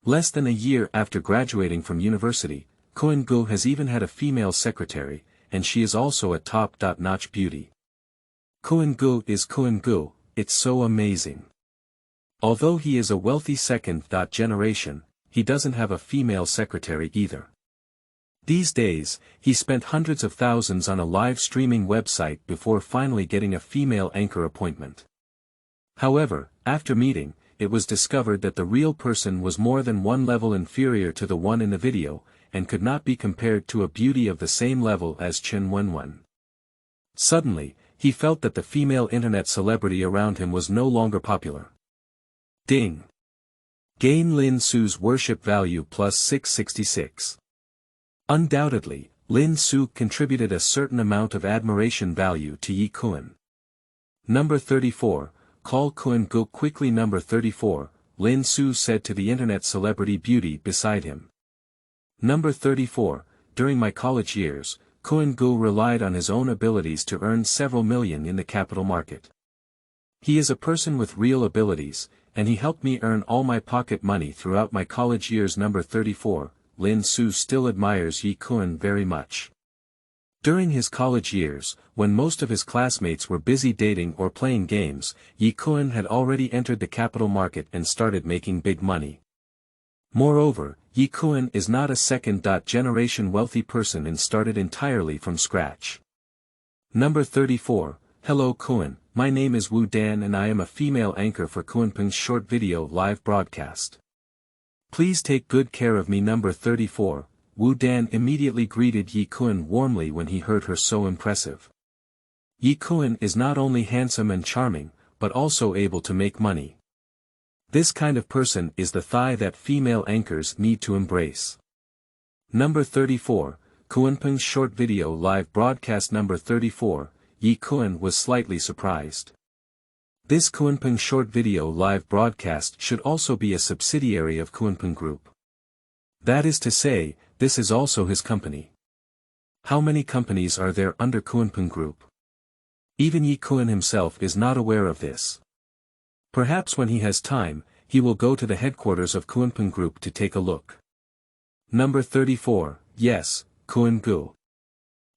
Less than a year after graduating from university, Kun Gu has even had a female secretary, and she is also a top-notch beauty. Kun Gu is Kun Gu, it's so amazing. Although he is a wealthy second-generation, he doesn't have a female secretary either. These days, he spent hundreds of thousands on a live streaming website before finally getting a female anchor appointment. However, after meeting, it was discovered that the real person was more than one level inferior to the one in the video, and could not be compared to a beauty of the same level as Chen Wenwen. Suddenly, he felt that the female internet celebrity around him was no longer popular. Ding! Gain Lin Su's worship value plus 666. Undoubtedly, Lin Su contributed a certain amount of admiration value to Ye Kun. Number 34, call Kun Gu quickly. Number 34, Lin Su said to the internet celebrity beauty beside him. Number 34, during my college years, Kun Gu relied on his own abilities to earn several million in the capital market. He is a person with real abilities, and he helped me earn all my pocket money throughout my college years. Number 34, Lin Su still admires Ye Kun very much. During his college years, when most of his classmates were busy dating or playing games, Ye Kun had already entered the capital market and started making big money. Moreover, Ye Kun is not a second-generation wealthy person and started entirely from scratch. Number 34, hello Kun, my name is Wu Dan and I am a female anchor for Kunpeng's short video live broadcast. Please take good care of me. Number 34, Wu Dan immediately greeted Ye Kun warmly when he heard her so impressive. Ye Kun is not only handsome and charming, but also able to make money. This kind of person is the thigh that female anchors need to embrace. Number 34, Kunpeng's short video live broadcast. Number 34, Ye Kun was slightly surprised. This Kunpeng short video live broadcast should also be a subsidiary of Kunpeng Group. That is to say, this is also his company. How many companies are there under Kunpeng Group? Even Ye Kun himself is not aware of this. Perhaps when he has time, he will go to the headquarters of Kunpeng Group to take a look. Number 34, yes, Kun Gu.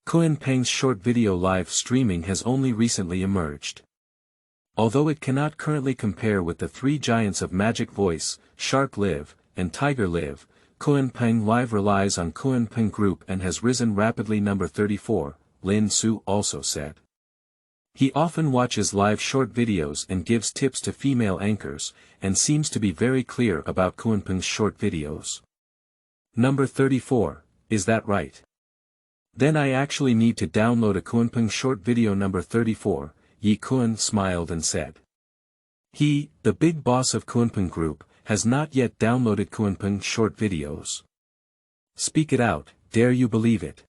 Kunpeng's short video live streaming has only recently emerged. Although it cannot currently compare with the three giants of Magic Voice, Shark Live, and Tiger Live, Kunpeng Live relies on Kunpeng Group and has risen rapidly. Number 34, Lin Su also said. He often watches live short videos and gives tips to female anchors, and seems to be very clear about Kunpeng's short videos. Number 34, is that right? Then I actually need to download a Kunpeng short video. Number 34, Ye Kun smiled and said. He, the big boss of Kunpeng Group, has not yet downloaded Kunpeng short videos. Speak it out, dare you believe it?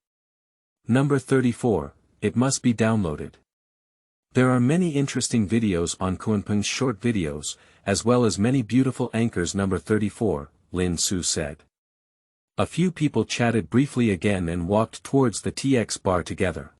Number 34, it must be downloaded. There are many interesting videos on Kunpeng's short videos, as well as many beautiful anchors. Number 34, Lin Su said. A few people chatted briefly again and walked towards the TX bar together.